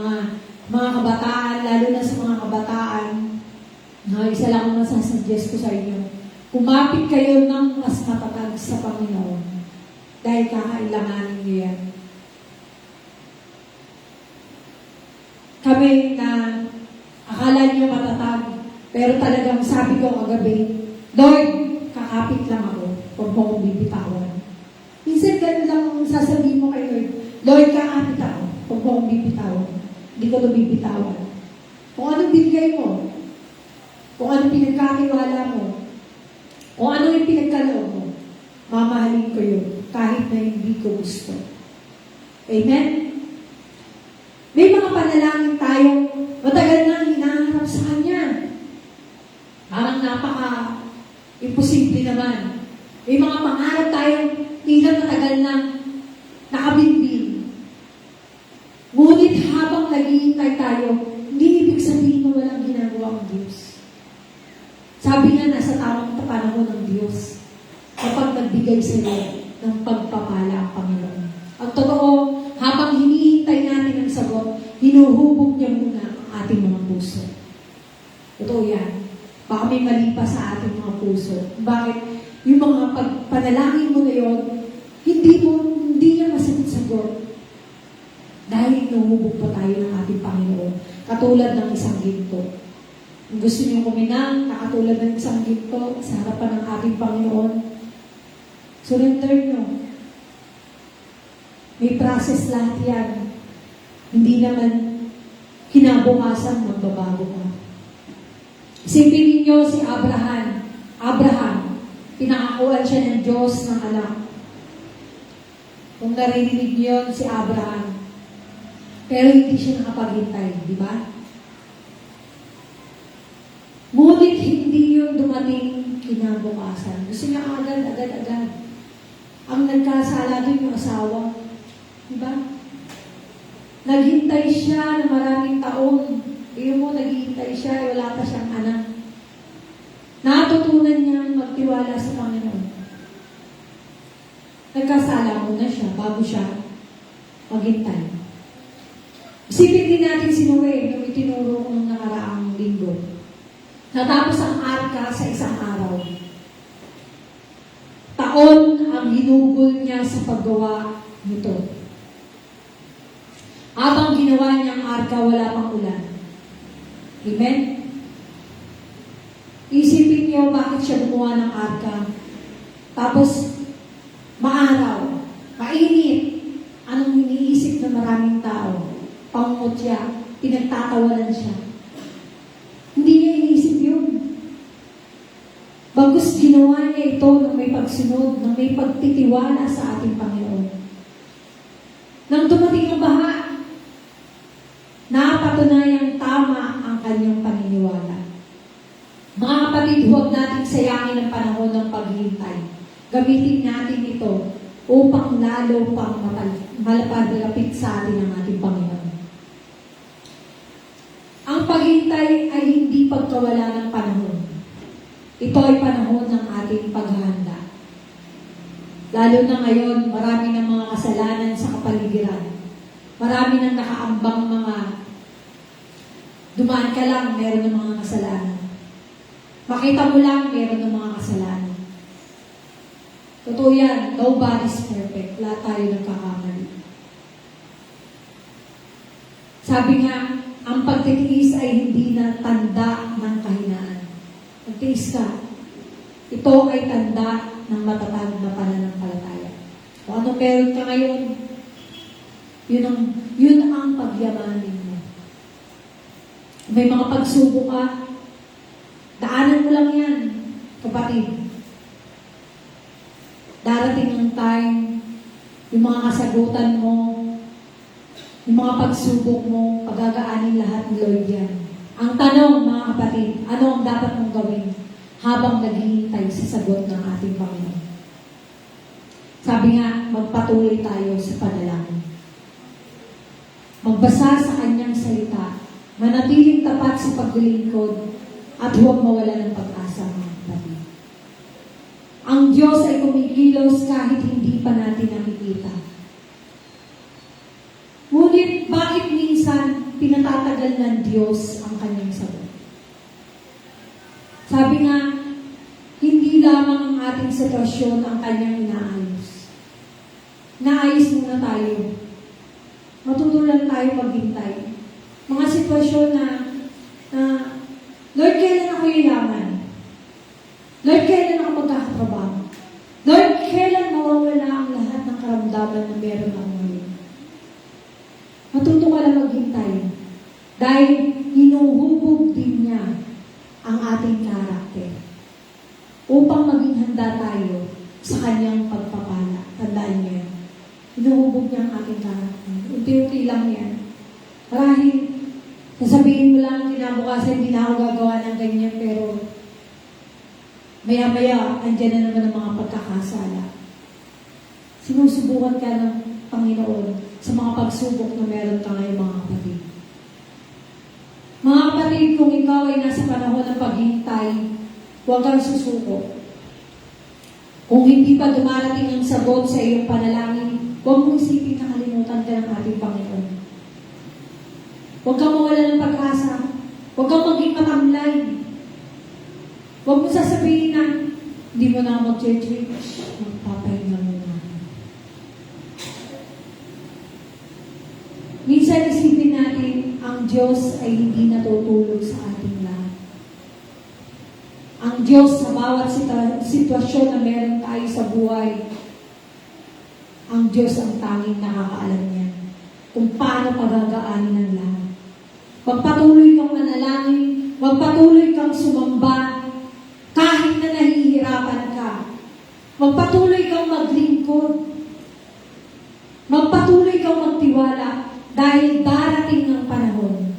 mga kabataan, lalo na sa mga kabataan. No, isa lang ang masasuggest ko sa inyo. Kumapit kayo ng mas matatag sa Panginoon dahil kakailanganin niyo yan. Kami na akala niyo matatag, pero talagang sabi ko kagabi, Lord, kakapit lang ako, huwag mo akong bibitawan. Minsan ganun lang ang sasabihin mo kay Lord, Lord, kakapit ako, huwag mo akong bibitawan. Hindi ko ito bibitawan. Kung anong binigay mo, kung anong pinagkatiwala mo, kung ano yung pinagkaloob mo, mamahalin ko yun, kahit na hindi ko gusto. Amen? May mga panalangin tayong matagal na hinahanap sa Kanya. Parang napaka-imposible naman. May mga pangarap tayong tila matagal na nakabinbin. Ngunit habang naghihintay tayo, hindi ibig sabihin na walang ginagawa ang Diyos. Sabi nga, nasa tamang panahon ng Diyos kapag nagbigay sa iyo ng pagpapala ang Panginoon. Ang totoo, habang hinihintay natin ang sagot, hinuhubog niya muna ang ating mga puso. Totoo yan. Baka may mali pa sa ating mga puso. Bakit? Yung mga panalangin mo na yun, hindi niya masagot-sagot. Dahil hinuhubog pa tayo ng ating Panginoon. Katulad ng isang ginto. Kung gusto niyo kuminang, nakatulad ng isang ginto sa harapan ng ating Panginoon, surrender niyo. May process lahat yan. Hindi naman kinabukasan magbabago ka. Isipin ninyo si Abraham. Pinakakuhan siya ng Diyos ng anak. Kung narinig niyo si Abraham. Pero hindi siya nakapaghintay, di ba? Ngunit hindi yun dumating kinabukasan. Gusto niya agad. Ang nagkasala doon yung asawa. Diba? Naghintay siya ng maraming taon. Iyo mo, naghihintay siya, wala pa siyang anak. Natutunan niyang magtiwala sa Panginoon. Nagkasala muna siya bago siya maghintay. Isipin din natin si Noe, yung itinuro ko nung nakaraang linggo. Natapos ang arka sa isang araw. Taon ang hinugol niya sa paggawa nito. Habang ginawa niya ang arka, wala pang ulan. Amen? Isipin niyo bakit siya gumawa ng arka. Tapos, maaraw, mainit. Anong iniisip ng maraming tao? Pangmutya, pinagtatawanan siya. Hindi niya iniisip yun. Bagus ginawa niya ito ng may pagsunod, ng may pagtitiwala sa ating Panginoon. Nang dumating ang baha, napatunayang tama ang kanyang paniniwala. Mga kapatid, huwag natin sayangin ang panahon ng paghihintay. Gamitin natin ito upang lalo pang malapit sa atin ang ating Panginoon. Ang paghintay ay hindi pagkawala ng panahon. Ito ay panahon ng ating paghahanda. Lalo na ngayon, marami ng mga kasalanan sa kapaligiran. Marami ng nakaambang mga dumaan ka lang, meron ng mga kasalanan. Makita mo lang, meron ng mga kasalanan. Totoo yan, nobody's perfect. Lahat tayo nagkakamali. Sabi nga, ang pagtitiis ay hindi na tanda ng kahinaan. Magtiis ka. Ito ay tanda ng matatag na pananampalataya. Kung ano meron ka ngayon, yun ang pagyamanin mo. May mga pagsubok ka, daanan mo lang yan, kapatid. Darating ang time, yung mga kasagutan mo, yung mga pagsubok mo, pagagaanin lahat ni Lord yan. Ang tanong, mga kapatid, ano ang dapat mong gawin habang naghihintay sa sagot ng ating Panginoon? Sabi nga, magpatuloy tayo sa panalangin. Magbasa sa kanyang salita, manatiling tapat sa paglilingkod, at huwag mawala ng pag-asa, mga kapatid. Ang Diyos ay kumikilos kahit hindi pa natin nakikita. Ngunit bakit minsan pinatatagal ng Diyos ang kanyang sagot? Sabi nga, hindi lamang ang ating sitwasyon ang kanyang inaayos. Naayos muna tayo. Matutulan tayo maghintay. Mga sitwasyon na Lord, kailan ako yayaman? Lord, kailan ako magkakatrabaho? Lord, kailan mawawala ang lahat ng karamdaman na meron ako ngayon? Matuto ka lang maghintay. Dahil hinuhubog din niya ang ating karakter upang maging handa tayo sa kanyang pagpapala. Tandaan niyo yan. Hinuhubog niya ang ating karakter. Unti-unti lang yan. Marahil, sasabihin mo lang, kinabukasan, hindi na ako gagawa ng ganyan, pero maya-maya, andyan na naman ang mga pagkakasala. Sinusubukan ka ng Panginoon sa mga pagsubok na meron ka ngayon, mga kapatid. Mga kapatid, kung ikaw ay nasa panahon ng paghintay, huwag kang susuko. Kung hindi pa dumarating ang sagot sa iyong panalangin, huwag mong isipin na kalimutan ka ng ating Panginoon. Huwag kang mawala ng pag-asa. Huwag kang maging matamlay. Huwag mo sasabihin na, hindi mo na mag-church. Magpapahinga muna. Minsan isipin natin, ang Diyos ay hindi natutulog sa ating lahat. Ang Diyos sa bawat sitwasyon na meron tayo sa buhay, ang Diyos ang tanging nakakaalam niya kung paano pagagaanin ang lahat. Magpatuloy kang manalangin, magpatuloy kang sumamba, kahit na nahihirapan ka. Magpatuloy kang maglingkod. Magpatuloy kang magtiwala dahil darating ang panahon.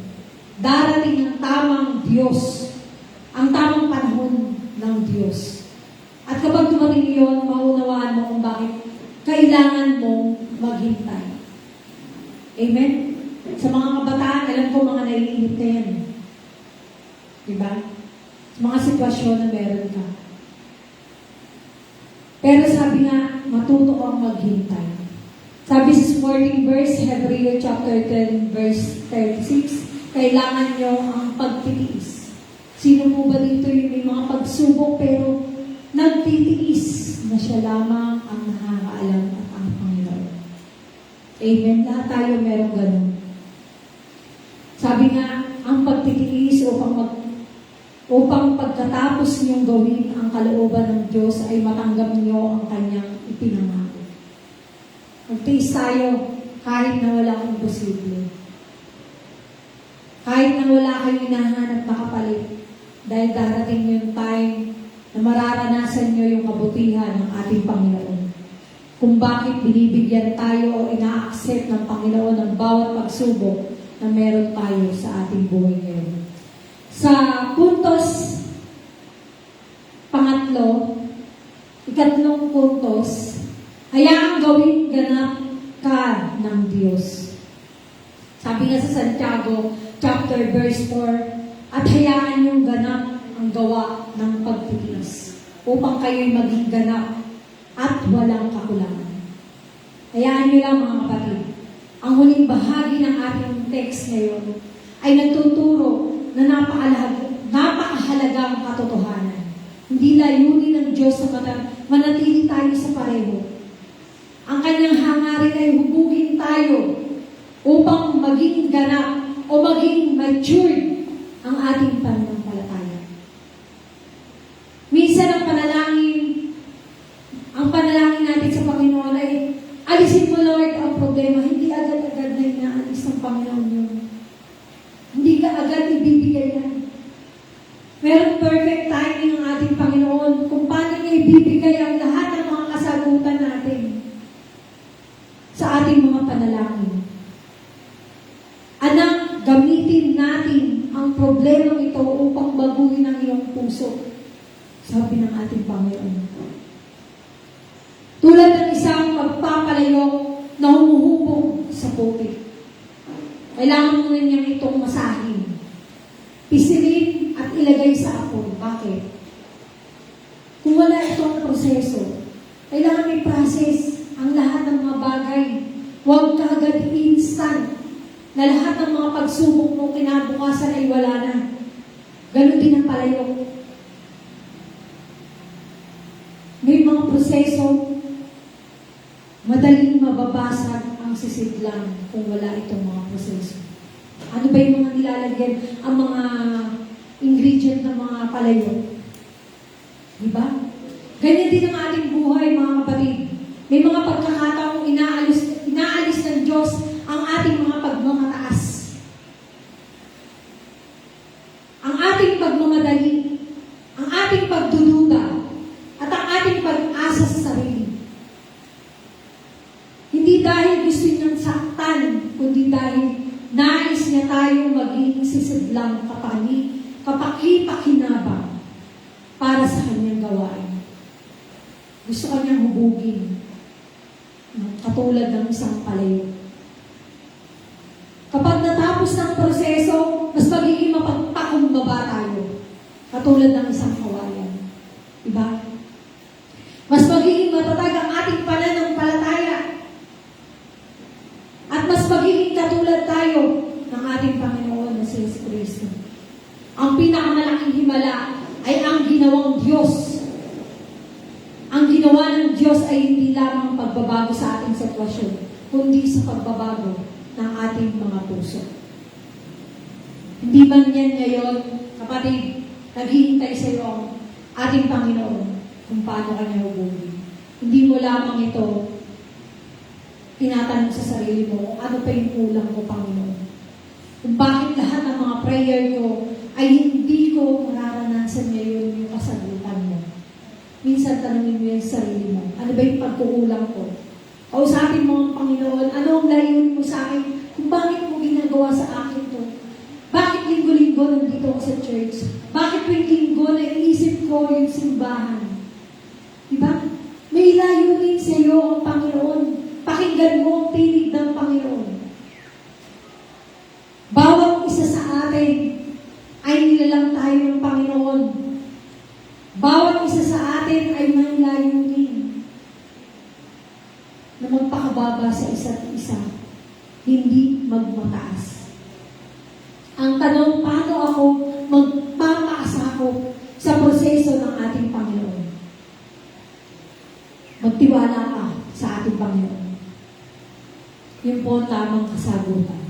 Darating ang tamang Diyos. Ang tamang panahon ng Diyos. At kapag dumating yun, maunawaan mo kung bakit kailangan mong maghintay. Amen? Sa mga kabataan, alam ko mga naiinip na yan. Diba? Sa mga sitwasyon na meron ka. Pero sabi nga, matuto kang maghintay. Sabi sa supporting verse, Hebrew chapter 10, verse 36, kailangan nyo ang pagtitiis. Sino po ba dito yung may mga pagsubok pero nagtitiis na siya lamang ang nakakaalam at ang Panginoon? Amen? Lahat tayo meron ganun. Sabi nga, ang pagtitiis upang pagkatapos niyong gawin ang kalooban ng Diyos ay matanggap niyo ang kanyang ipinangako. Magtiis tayo kahit na wala kang posible. Kahit na wala kayong hinahanap na kapalit. Dahil darating yung time na mararanasan niyo yung kabutihan ng ating Panginoon. Kung bakit binibigyan tayo o ina-accept ng Panginoon ng bawat pagsubok na meron tayo sa ating buhay ngayon. Sa puntos pangatlo, ikatlong puntos, hayaang gawin ganap ka ng Diyos. Sabi nga sa Santiago, chapter verse 4, at hayaan niyong ganap ang gawa ng pagtitiis upang kayo'y maging ganap at walang kakulangan. Hayaan niyo lang mga kapatid, ang huling bahagi ng ating text ngayon ay nagtuturo na napakahalagang katotohanan. Hindi layunin ng Diyos na manatili tayo sa pareho. Ang kanyang hangarin ay hubugin tayo upang maging ganap o maging matured ang ating pananampalataya. Minsan ang panalangin natin sa Panginoon ay, alisin mo Lord ang problema. Hindi agad-agad na inaalis ng Panginoon yun. Hindi ka agad ibibigay yan. Merong perfect timing ang ating Panginoon kung paano niya ibibigay ang lahat ng mga kasagutan natin sa ating mga panalangin. Anak, gamitin natin ang problema ito upang baguhin ang iyong puso, sabi ng ating Panginoon. Tulad ng isang magpapalayok na humuhubog sa putik. Kailangan mo na niyang itong masahin. Pisilin at ilagay sa apoy. Bakit? Kung wala itong proseso, kailangan may process ang lahat ng mga bagay. Huwag ka agad instant na lahat ng mga pagsubok mo kinabukasan ay wala na. Ganon din ang palayok. May mga proseso, madaling mababasag ang sisidlang kung wala itong mga proseso. Ano ba yung mga nilalagyan, ang mga ingredient ng mga palayok? Diba? Ganyan din ang ating buhay, mga kapatid. May mga pagkakataong inaalis ng Diyos ang ating mga pagmamataas. Ang ating pagmamadali, ang ating pagdududa, at ang ating pag-asa sa sarili. Hindi dahil gusto niyang saktan, kundi dahil nais niya tayong maging sisidlang kapakipakinabang para sa kanyang gawain. Gusto kanyang hubugin, katulad ng isang palayok. Kapag natapos ng proseso, mas magiging mapagpakumbaba tayo, katulad ng isang kawayan. Diba? Mas magiging matatag ang ating pananampalataya. At mas magiging katulad tayo ng ating Panginoon na si Yesu Cristo. Ang pinakamalaking himala ay ang ginawang Diyos. Ang ginawa ng Diyos ay hindi lamang pagbabago sa ating sitwasyon, kundi sa pagbabago ng ating mga puso. Hindi ba yan ngayon, kapatid, naghihintay sa iyo ang ating Panginoon kung paano kanya hubugin? Hindi mo lamang ito tinatanong sa sarili mo, ano pa yung kulang ko, Panginoon? Kung bakit lahat ng mga prayer ko ay hindi ko mararanasan ngayon yung kasagutan mo. Minsan tanongin mo yung sarili mo, ano ba yung pagkukulang ko? Kausapin mo ang Panginoon, ano ang layunin mo sa akin? Kung bakit mo ginagawa sa akin to? Bakit linggo-linggo nandito ako sa church? Bakit tuwing linggo na iisip ko yung simbahan? Diba? May layunin sa iyo ang Panginoon. Pakinggan mo ang tinig ng Panginoon. Bawat isa sa atin ay nilalang tayo ng Panginoon. Bawat isa sa atin ay may layunin na magpakababa sa isa't isa, hindi magmataas. Ang tanong, paano ako magpapataas ako sa proseso ng ating Panginoon? Magtiwala ka sa ating Panginoon. Yun po ang tamang kasagutan.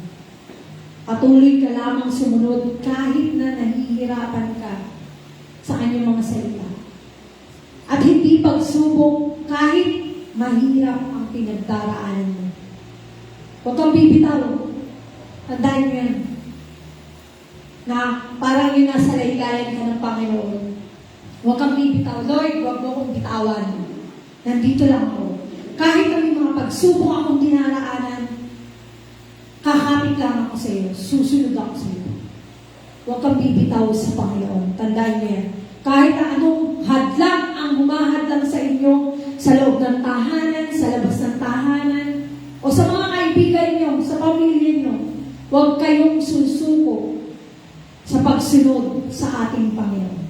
Patuloy ka lamang sumunod kahit na nahihirapan ka sa kanyang mga salita. At hindi pagsubok kahit mahirap ang pinagdaraanan mo. Huwag kang bibitaw. Tandaan mo yan. Na parang yung nasa laylayan ka ng Panginoon. Huwag kang bibitaw. Lord, huwag mo akong bitawan. Nandito lang ako. Kahit na may mga pagsubok akong dinaraanan, kakapit lang ako sa iyo. Susunod ako sa iyo. Huwag kang bibitaw sa Panginoon. Tandaan niyo yan. Kahit anong hadlang ang humahadlang sa inyo, sa loob ng tahanan, sa labas ng tahanan, o sa mga kaibigan niyo, sa pamilya niyo, huwag kayong susuko sa pagsunod sa ating Panginoon.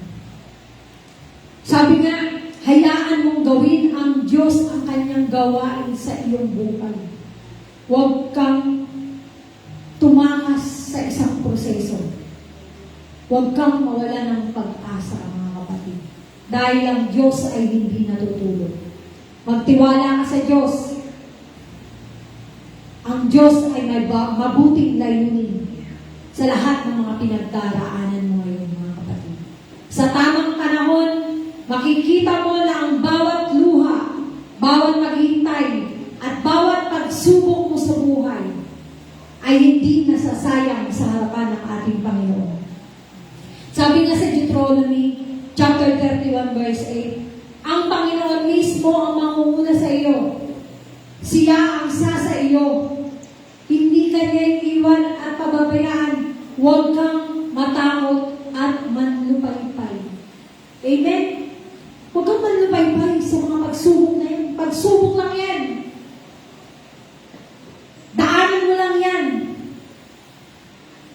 Sabi nga, hayaan mong gawin ang Diyos ang kanyang gawain sa iyong buhay. Huwag kang tumakas sa isang proseso. Huwag kang mawala ng pag-asa, mga kapatid. Dahil ang Diyos ay hindi natutulog. Magtiwala ka sa Diyos. Ang Diyos ay may mabuting layunin sa lahat ng mga pinagdaraanan mo ngayon, mga kapatid. Sa tamang panahon, makikita mo na ang bawat luha, bawat paghintay, at bawat pagsubok mo sa buhay ay hindi nasasayang sa harapan ng ating Panginoon. Sabi nga sa Deuteronomy chapter 31 verse 8, ang Panginoon mismo ang mangunguna sa iyo. Siya ang sasa iyo. Hindi kanya iwan at pababayaan. Huwag kang matakot at manlupaypay. Amen? Huwag kang manlupaypay sa mga pagsubok na yan. Pagsubok lang yan. Daanan mo lang yan.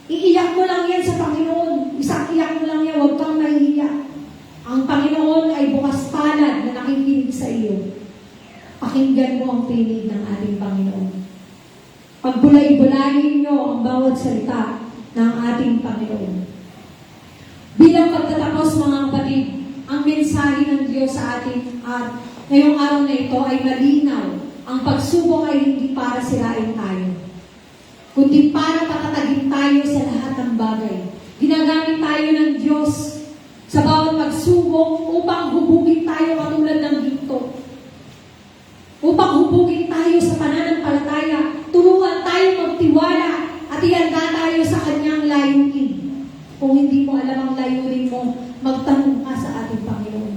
Iiyak mo lang yan sa Panginoon. Isang iyak mo lang yan. Huwag kang mahihiya. Ang Panginoon ay bukas palad na nakikinig sa iyo. Pakinggan mo ang tinig ng ating Panginoon. Pagbulay-bulayin nyo ang bawat salita ng ating Panginoon. Bilang pagtatapos, mga kapatid, ang mensahe ng Diyos sa ating at ngayong araw na ito ay malinaw. Ang pagsubok ay hindi para sirain tayo, kundi para patatagin tayo sa lahat ng bagay. Ginagamit tayo ng Diyos sa bawat pagsubok upang hubugin tayo katulad ng ginto. Upang hubugin tayo sa pananampalataya, turuan tayo magtiwala at ihanda tayo sa kanyang layunin. Kung hindi mo alam ang layunin mo, magtanong ka sa ating Panginoon.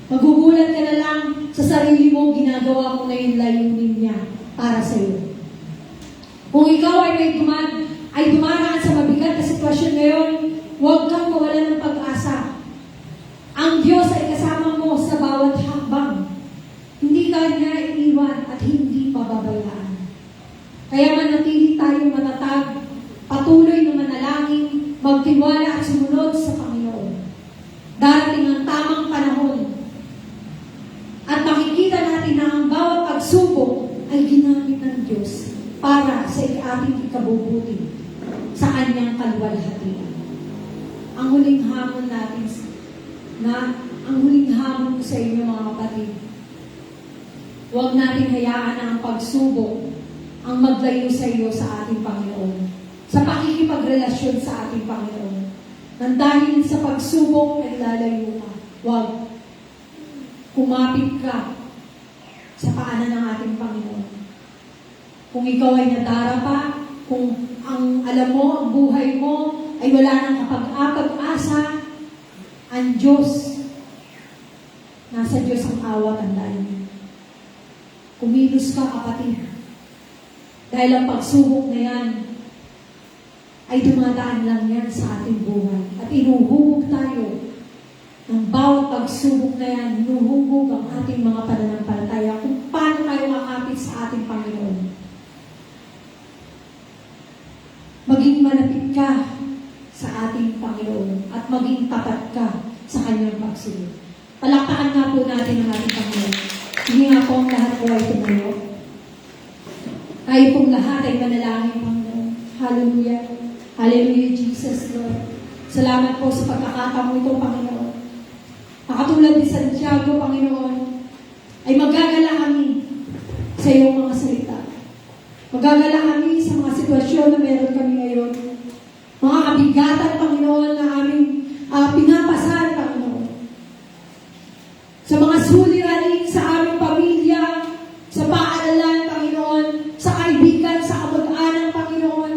Magugulat ka na lang sa sarili mo, ginagawa mo na yung layunin niya para sa iyo. Kung ikaw ay dumaraan sa mabigat na sitwasyon ngayon, huwag kang mawalan ng pag-asa. Ang Diyos ay kasama mo sa bawat hakbang. Hindi ka niya iiwan at hindi pababayaan. Kaya manatili tayong matatag, patuloy na manalangin, magtiwala at sumunod sa Panginoon. Darating ang tamang panahon at makikita natin na ang bawat pagsubok ay ginamit ng Diyos para sa ating ikabubuti sa kanyang kaluwalhatian. Ang huling hamon natin ang huling hamon ko sa inyo, mga kapatid, huwag natin hayaan na ang pagsubok ang maglayo sa iyo sa ating Panginoon, sa pakikipagrelasyon sa ating Panginoon. Nang dahil sa pagsubok ay lalayo ka. Huwag. Kumapit ka sa paanan ng ating Panginoon. Kung ikaw ay nadarapa, kung ang alam mo, ang buhay mo ay wala nang kapag-asa, ang Diyos, nasa Diyos ang awa, tandaan niyo. Kumilos ka, kapatid. Dahil ang pagsubok na yan ay dumadaan lang yan sa ating buhay. At inuhubog tayo ng bawat pagsubok na yan, inuhubog ang ating mga pananampalataya kung paano tayo makapit sa ating Panginoon. Maging malapit ka sa ating Panginoon at maging tapat ka sa kanyang pagsunod. Palakpakan nga po natin ang ating Panginoon. Hindi nga po ang lahat po ay tumayo. Tayo pong lahat ay manalangin, Panginoon. Hallelujah. Hallelujah, Jesus, Lord. Salamat po sa pagkakataon ito, Panginoon. Nakatulad ni Santiago, Panginoon, ay magagala kami sa iyong mga salita. Magagala kami sa mga sitwasyon na meron kami ngayon. Mga kabigatan, Panginoon, na aming pinapasan, Panginoon. Sa mga suliranin sa aming pamilya, sa paaralan, Panginoon, sa kaibigan, sa kamag-anak, Panginoon.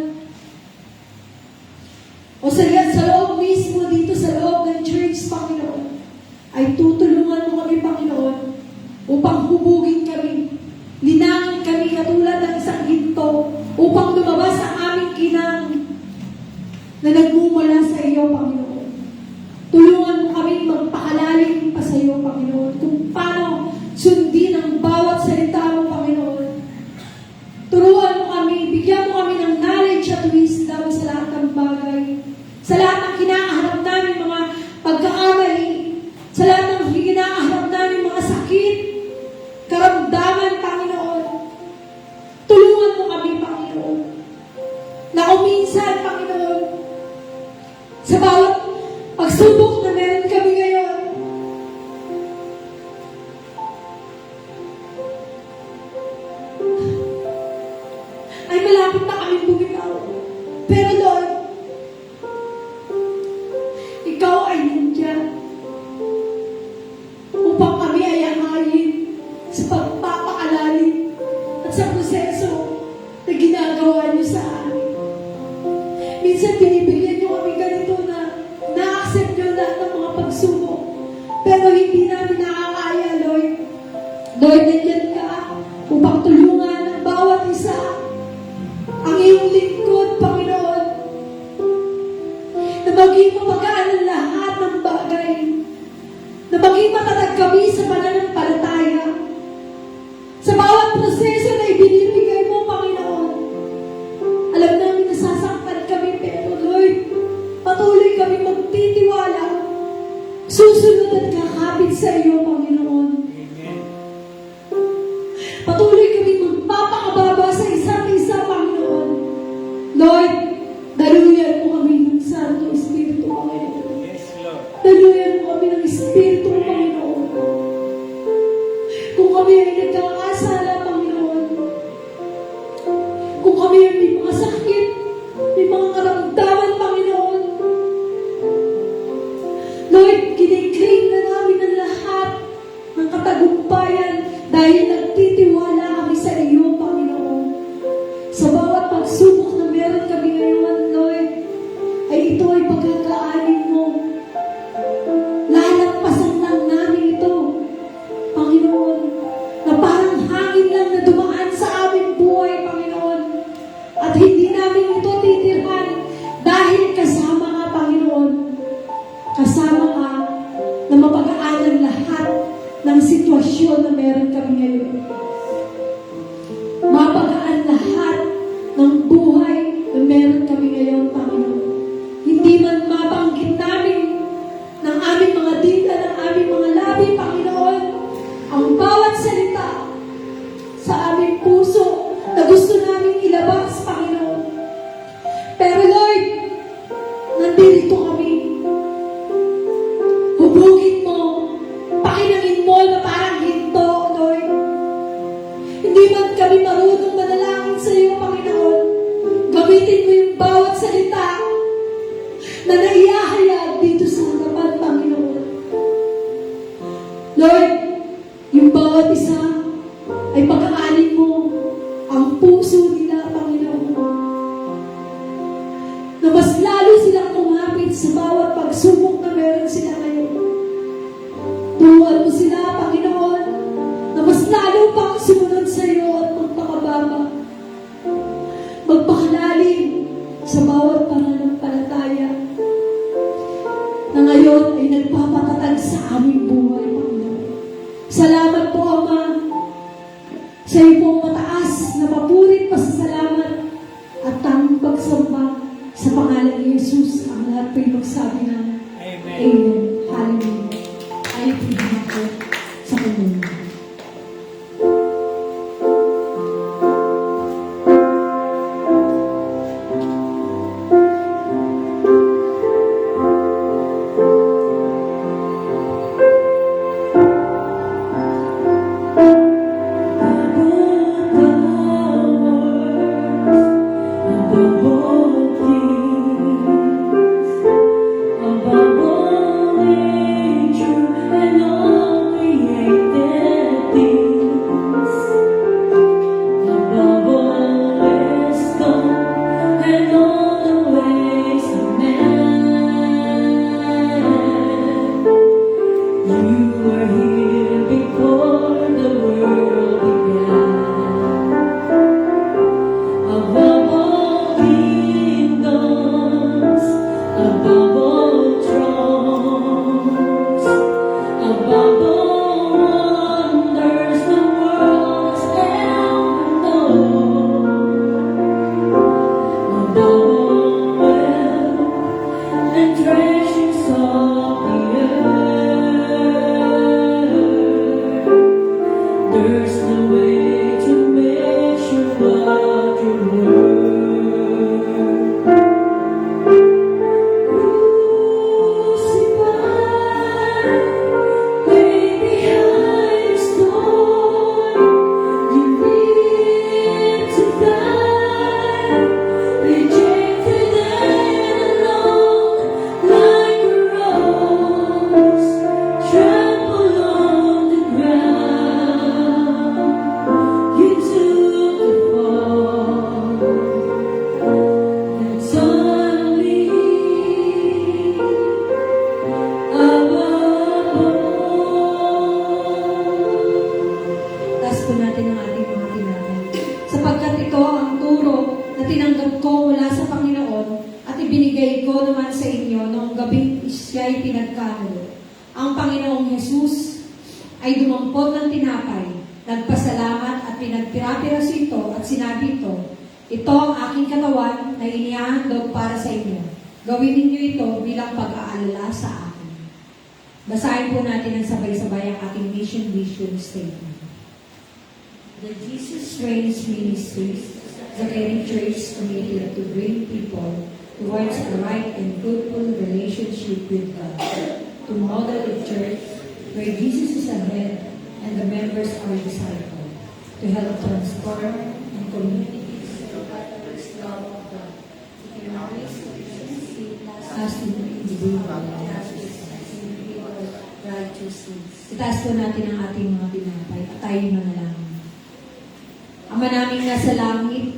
O sa loob mismo dito sa loob ng church, Panginoon, ay tutulungan mo kami, Panginoon, upang hubugin kami, linangin kami katulad ng isang ginto, upang lumabas ang aming kinang na nagmumula sa iyo, Panginoon. Tulungan mo kami magpakalalim pa sa iyo, Panginoon, kung paano sundin ang bawat salita mo, Panginoon. Turuan mo kami, bigyan mo kami ng knowledge at wisdom sa lahat ng bagay, sa lahat ng kinakaharap namin mga pagkakamali, sa lahat ng kinakaharap namin mga sakit Lord, nandiyan ka upang tulungan ang bawat isa. Ang iyong lingkod, Panginoon, na maging mapagaan ang lahat ng bagay, na maging matatag kami sa pananampalataya, sa bawat proseso na ibinibigay mo, Panginoon. Alam namin nasasaktan kami, pero Lord, patuloy kami magtitiwala, susunod at kakapit sa iyo, Panginoon. Patuloy kami magpapakababa sa isa't isa, Panginoon. Lord, daluyan mo kami ng Santo Espiritu, Panginoon. Daluyan mo kami ng Espiritu, Panginoon. Kung kami ay nagkakasala, Panginoon, kung kami ay may mga sakit, may mga karamdaman, Panginoon, Lord, kiniklaim na namin ang lahat ng katagumpayan dahil nagtitiwala kami sa iyo, Panginoon. Sa bawat pagsubok na meron kami ngayon, Lord, ay ito ay pagkakaanin mo. Lalampasan lang namin ito, Panginoon, na parang hangin lang na dumaan sa aming buhay, Panginoon. At hindi namin ito titirhan dahil kasama ka, Panginoon. Kasama ka na mapag-aanan lahat ng sitwasyon na meron kami ngayon. Mapagaan lahat ng buhay na meron kami ngayon, Panginoon. Hindi man mabanggit namin ng aming mga dita, ng aming mga labi, Panginoon, ang bawat salita sa aming puso na gusto namin ilabas, Panginoon. Pero Lord, nandito kami. Hubugin mo, pakinangin mo na parang hinto, Lord. Hindi man kami marunong manalangin sa iyo, Panginoon. Gamitin mo yung bawat salita na naihahayag dito sa harapan, Panginoon. Lord, yung bawat isa ay pag-aanin mo ang puso nila, Panginoon. Na mas lalo silang kumapit sa bawat pagsubok na meron sila ngayon. Turuan mo sila, Panginoon, na mas lalo pang sumunod sa iyo at magpakababa. Magpakalalim sa bawat pananampalataya na ngayon ay nagpapatatag sa aming buhay, Panginoon. Salamat po, Ama, sa iyo pong mataas na mapurit pasasalamat at tanging pagsamba sa pangalan ni Jesus. Ang lahat po'y magsabi na Amen. Hallelujah. Ay, pinag po sa kanya. Above all nature and all created. natin ang ating mga tinapay. Sapagkat ito ang turo na tinanggap ko mula sa Panginoon at ibinigay ko naman sa inyo noong gabing siya'y pinagkanulo. Ang Panginoong Jesus ay dumampot ng tinapay, nagpasalamat at pinagpira-piraso ito at sinabi ito, ito ang aking katawan na inihahandog para sa inyo. Gawin ninyo ito bilang pag-aalala sa akin. Basahin po natin ang sabay-sabay ang ating mission vision statement. The Jesus Reigns Ministries is a caring church committed to bring people towards a right and fruitful relationship with God, to model a church where Jesus is ahead and the members are disciples, to help transform and communities to Catholic love of God, economics, efficiency, as individual righteousness. Itaas po natin ang ating mga tinapay at tayo manalangin. Ama naming nasa langit,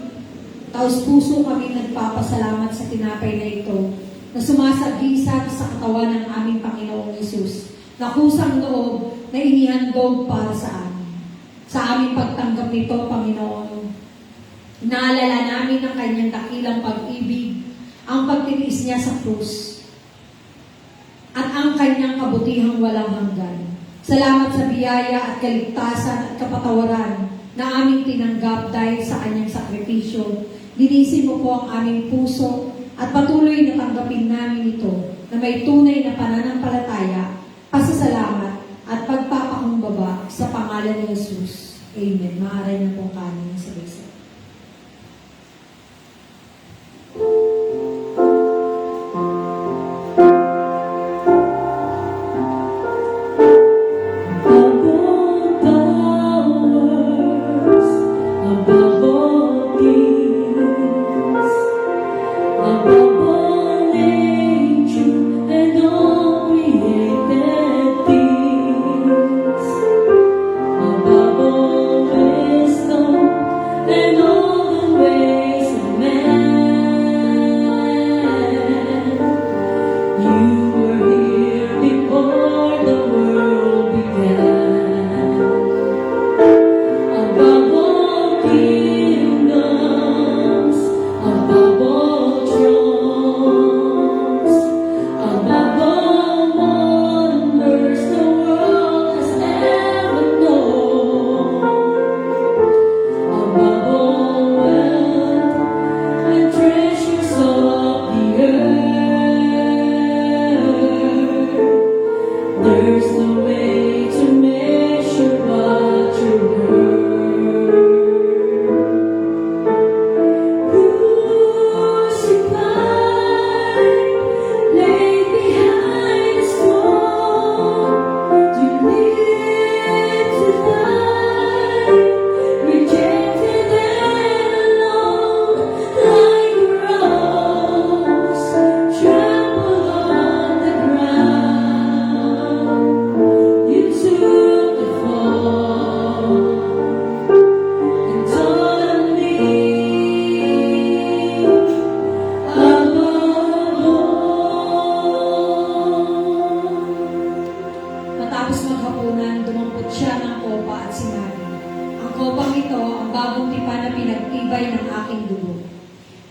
taos puso kami nagpapasalamat sa tinapay na ito na sumasagisag sa katawan ng aming Panginoong Yesus na kusang loob na inihandog para sa amin. Sa aming pagtanggap nito, Panginoon, naalala namin ang kanyang dakilang pag-ibig, ang pagtitiis niya sa krus, at ang kanyang kabutihang walang hanggan. Salamat sa biyaya at kaligtasan at kapatawaran na aming tinanggap dahil sa kanyang sakripisyo. Linisin mo po ang aming puso at patuloy na tanggapin namin ito na may tunay na pananampalataya, pasasalamat at pagpapakumbaba sa pangalan ni Jesus. Amen. Maaari na pong kanin sa bisa.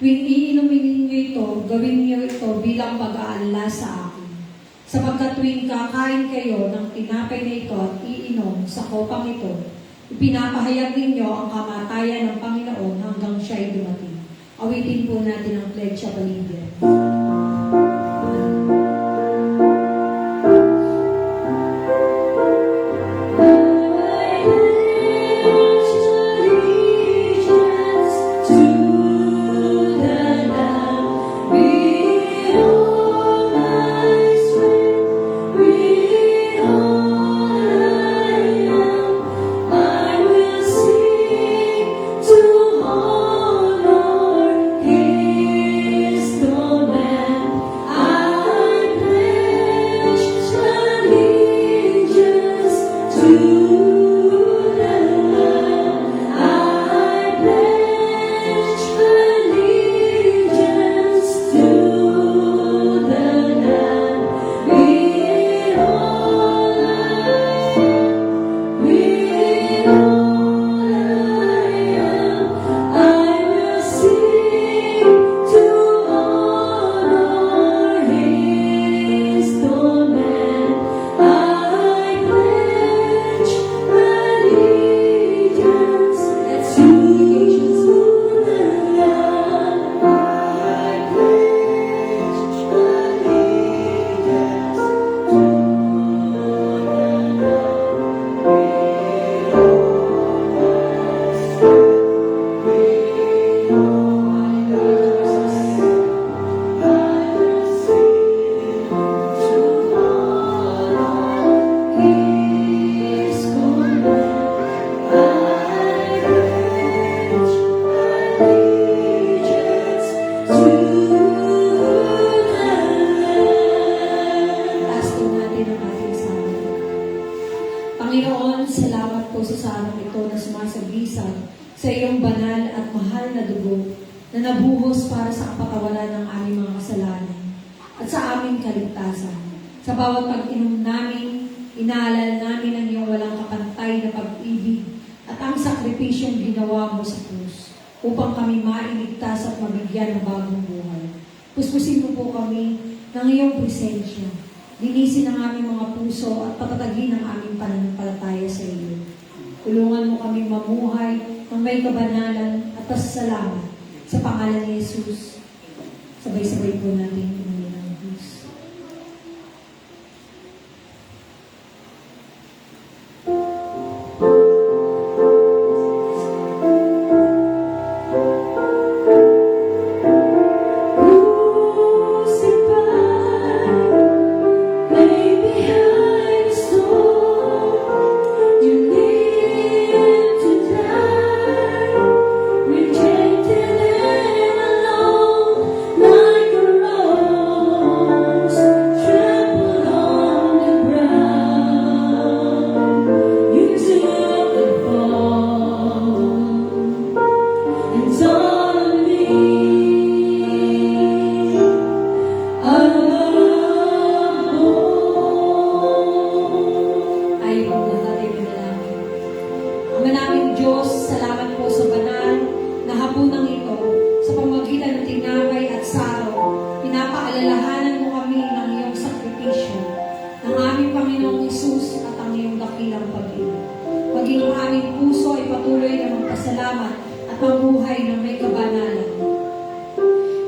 Tuwing iinumin ninyo ito, gawin niyo ito bilang pag-aalala sa akin. Sapagkat tuwing kakain kayo ng tinapay na ito at iinom sa kopang ito, ipinapahayag ninyo ang kamatayan ng Panginoon hanggang siya'y dumating. Awitin po natin ang Pledge of Allegiance. His domain. salamat po sa sarong ito na sumasagisag sa iyong banal at mahal na dugo na nabuhos para sa kapatawaran ng aming mga kasalanan at sa aming kaligtasan. Sa bawat pag-inom namin, inaalala namin ang iyong walang kapantay na pag-ibig at ang sakripisyong ginawa mo sa krus upang kami mailigtas at mabigyan ng bagong buhay. Puspusin mo po kami ng iyong presensya. Linisin ang aming mga puso at patatagin ang aming pananampalataya sa iyo. Tulungan mo kami mamuhay ng may kabanalan at pasasalamat sa pangalan ni Jesus. Sabay-sabay po natin inumin ang Diyos.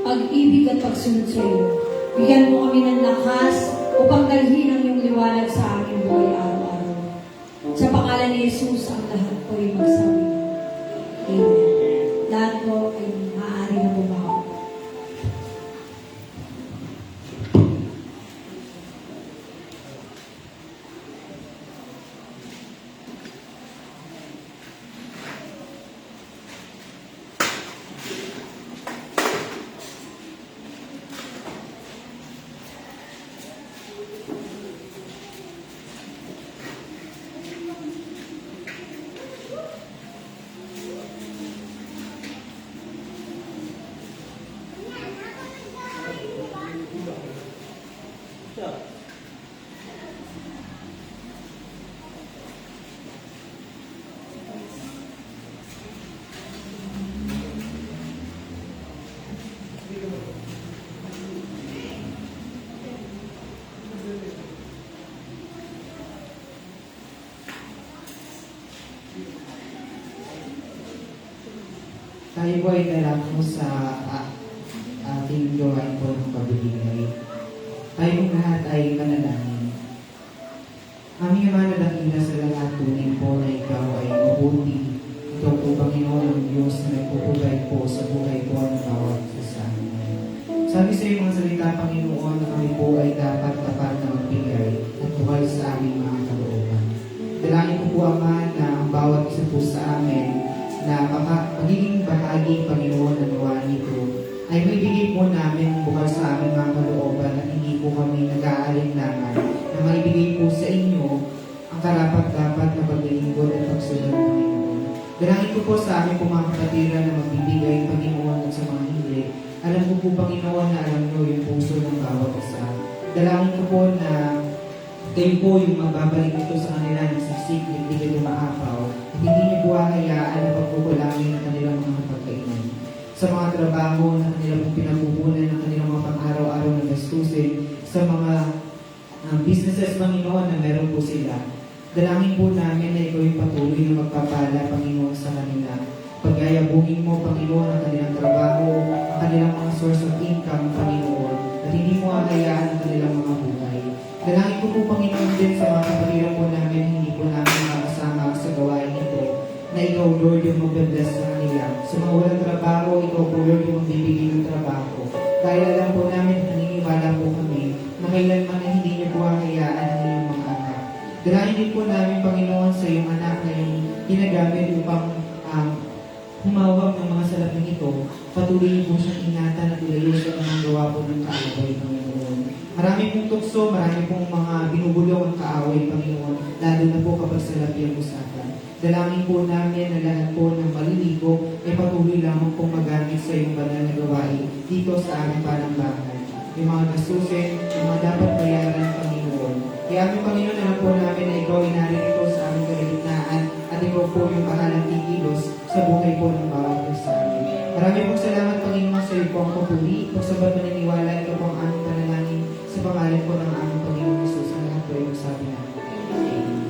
Pag-ibig at pagsunod sa iyo. Bigyan mo kami ng lakas upang dalhin ang iyong liwanag sa aming buhay araw-araw. Sa pangalan ni Jesus, ang lahat po ay magsabi. Amen. Lahat po ay maaari na bumawa. Tayo po ay dalako sa ating gawain po ng pabibigay. Tayo lahat ay manalangin. Aming Ama na dakila sa lahat, tunay po na ikaw ay mabuti. Ikaw po, Panginoon ng Diyos na nagpupugay po sa buhay po ng bawat isa sa amin. Sabi sa iyo mga salita, Panginoon, na kami po ay dapat tapat na magbigay at buhay sa aming mga kalooban. Dalangin ko po, Ama, na ang bawat isa po sa amin na magiging bahagi, Panginoon, ng gawa nito, ay maibigay po namin bukas sa aming mga kalooban at hindi po kami nag-aalinlangan na maibigay po sa inyo ang karapat-dapat na paglilingkod at pagsunod ng Panginoon. Dalangin ko po sa aming mga kapatiran na magbibigay, Panginoon, at sa mga hindi. Alam ko po, Panginoon, na alam nyo yung puso ng bawat isa. Dalangin ko po na kayo po yung magbabalik ito sa kanila ng sisig, hindi kayo maapaw, at hindi niyo po hahayaan na pagkukulangin ang kanilang mga pagkainan. Sa mga trabaho na kanilang pinapupunan ng kanilang mga pang-araw-araw na gastusin, sa mga businesses, Panginoon, na meron po sila. Dalangin po namin na ikaw yung patuloy na magpapala, Panginoon, sa kanila. Pagyayabungin mo, Panginoon, ang kanilang trabaho, ang kanilang mga source of income, Panginoon, at hindi mo hahayaan ang kanilang mga buhay. Dalangin ko po, Panginoon, din sa mga kapatiran po namin, hindi po namin makasama sa gawain ito, na ikaw, Lord, yung mag-bless sa kanila. Sa mga walang trabaho, ikaw po, Lord, yung magbibigay ng trabaho. Dahil alam po namin, naniniwala po kami, na kailanman na hindi niyo po hahayaan ang inyong mga anak. Dalangin din po namin, Panginoon, sa iyong anak na yung ginagamit upang humawak ng mga salapin ito, patuloy niyo po siyang ingatan at ilayo sa mga gawa po ng kaaway, Panginoon. Marami pong tukso, marami pong mga binubulong ang kaaway, Panginoon, lalo na po kapag sa lapiyang usapan. Dalangin po namin na lahat po ng maliligo ay patuloy lamang pong magamit sa iyong banal na gawain dito sa aming panambahan. Yung mga gastusin, yung mga dapat bayaran, Panginoon. Kaya aming Panginoon, alam po namin na ikaw ay naririto sa aming kalagitnaan at ikaw po yung bahalang kikilos sa buhay po ng bawat isa sa amin. Maraming pong salamat, Panginoon, sa iyo po ang papuri. Kung sa ba't maniniwala, ito po ang aming panalangin sa pangalan po ng aming Panginoon Jesus. Ang lahat po ay magsabi namin. Amen.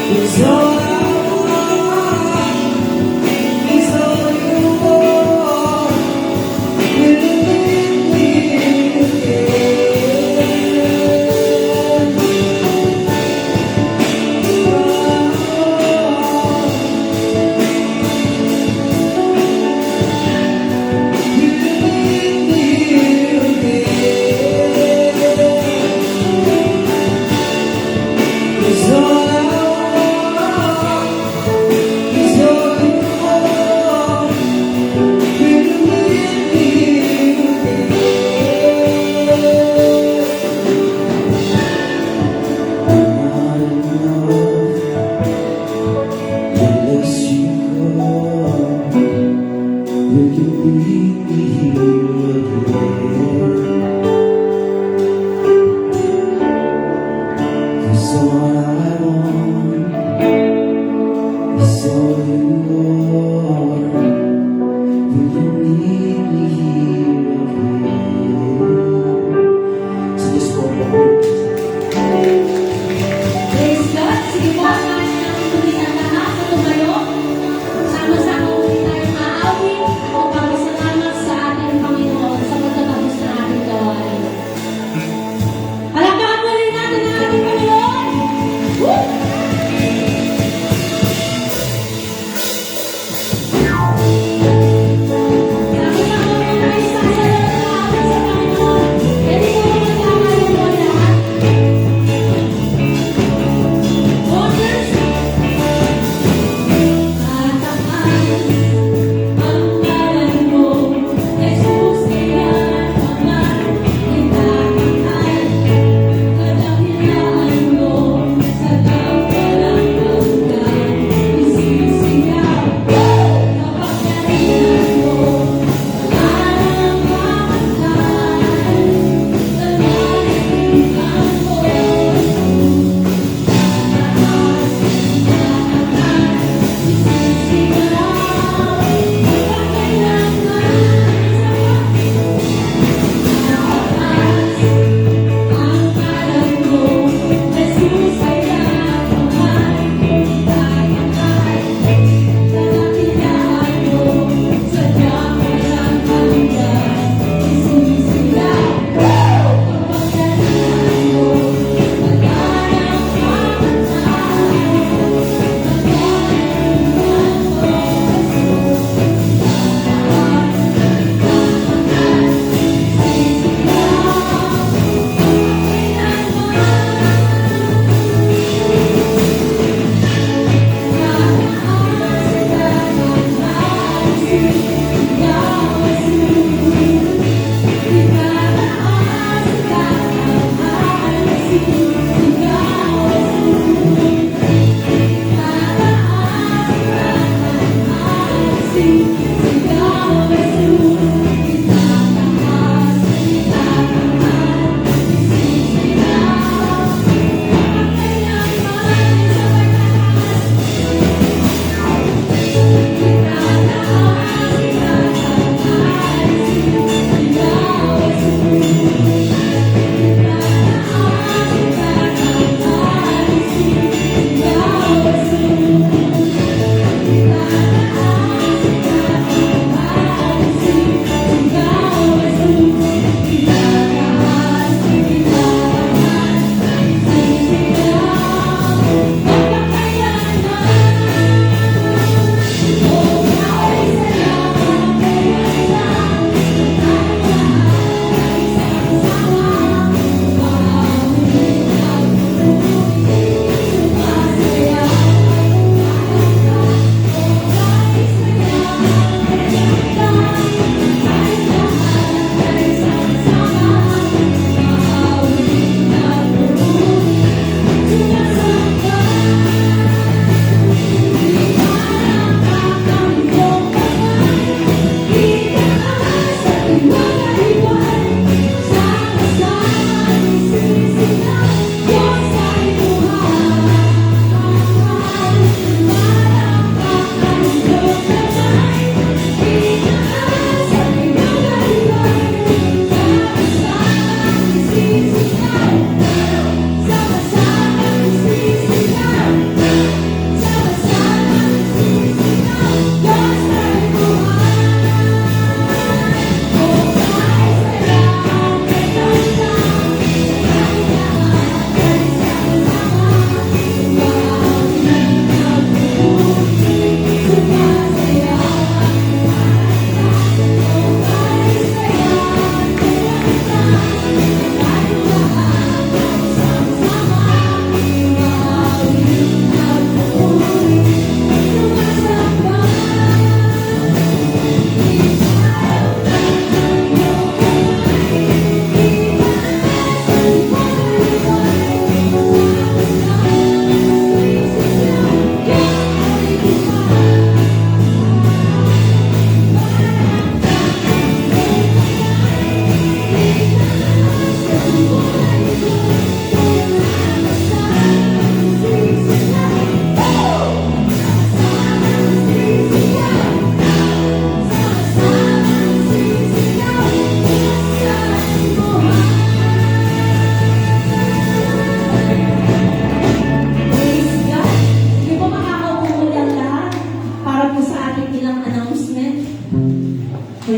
'Cause all I want is all you want. Will you leave me again? Cause all I want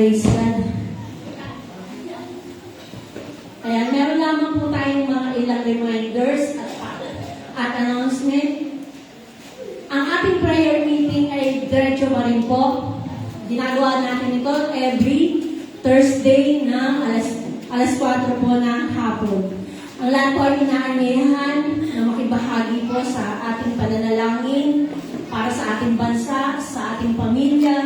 Praise God. Ayan, meron lamang po tayong mga ilang reminders at announcement. Ang ating prayer meeting ay diretso pa rin po. Ginagawa natin ito every Thursday ng alas 4 po ng hapon. Ang lahat po ay inaanyayahan na makibahagi po sa ating pananalangin para sa ating bansa, sa ating pamilya,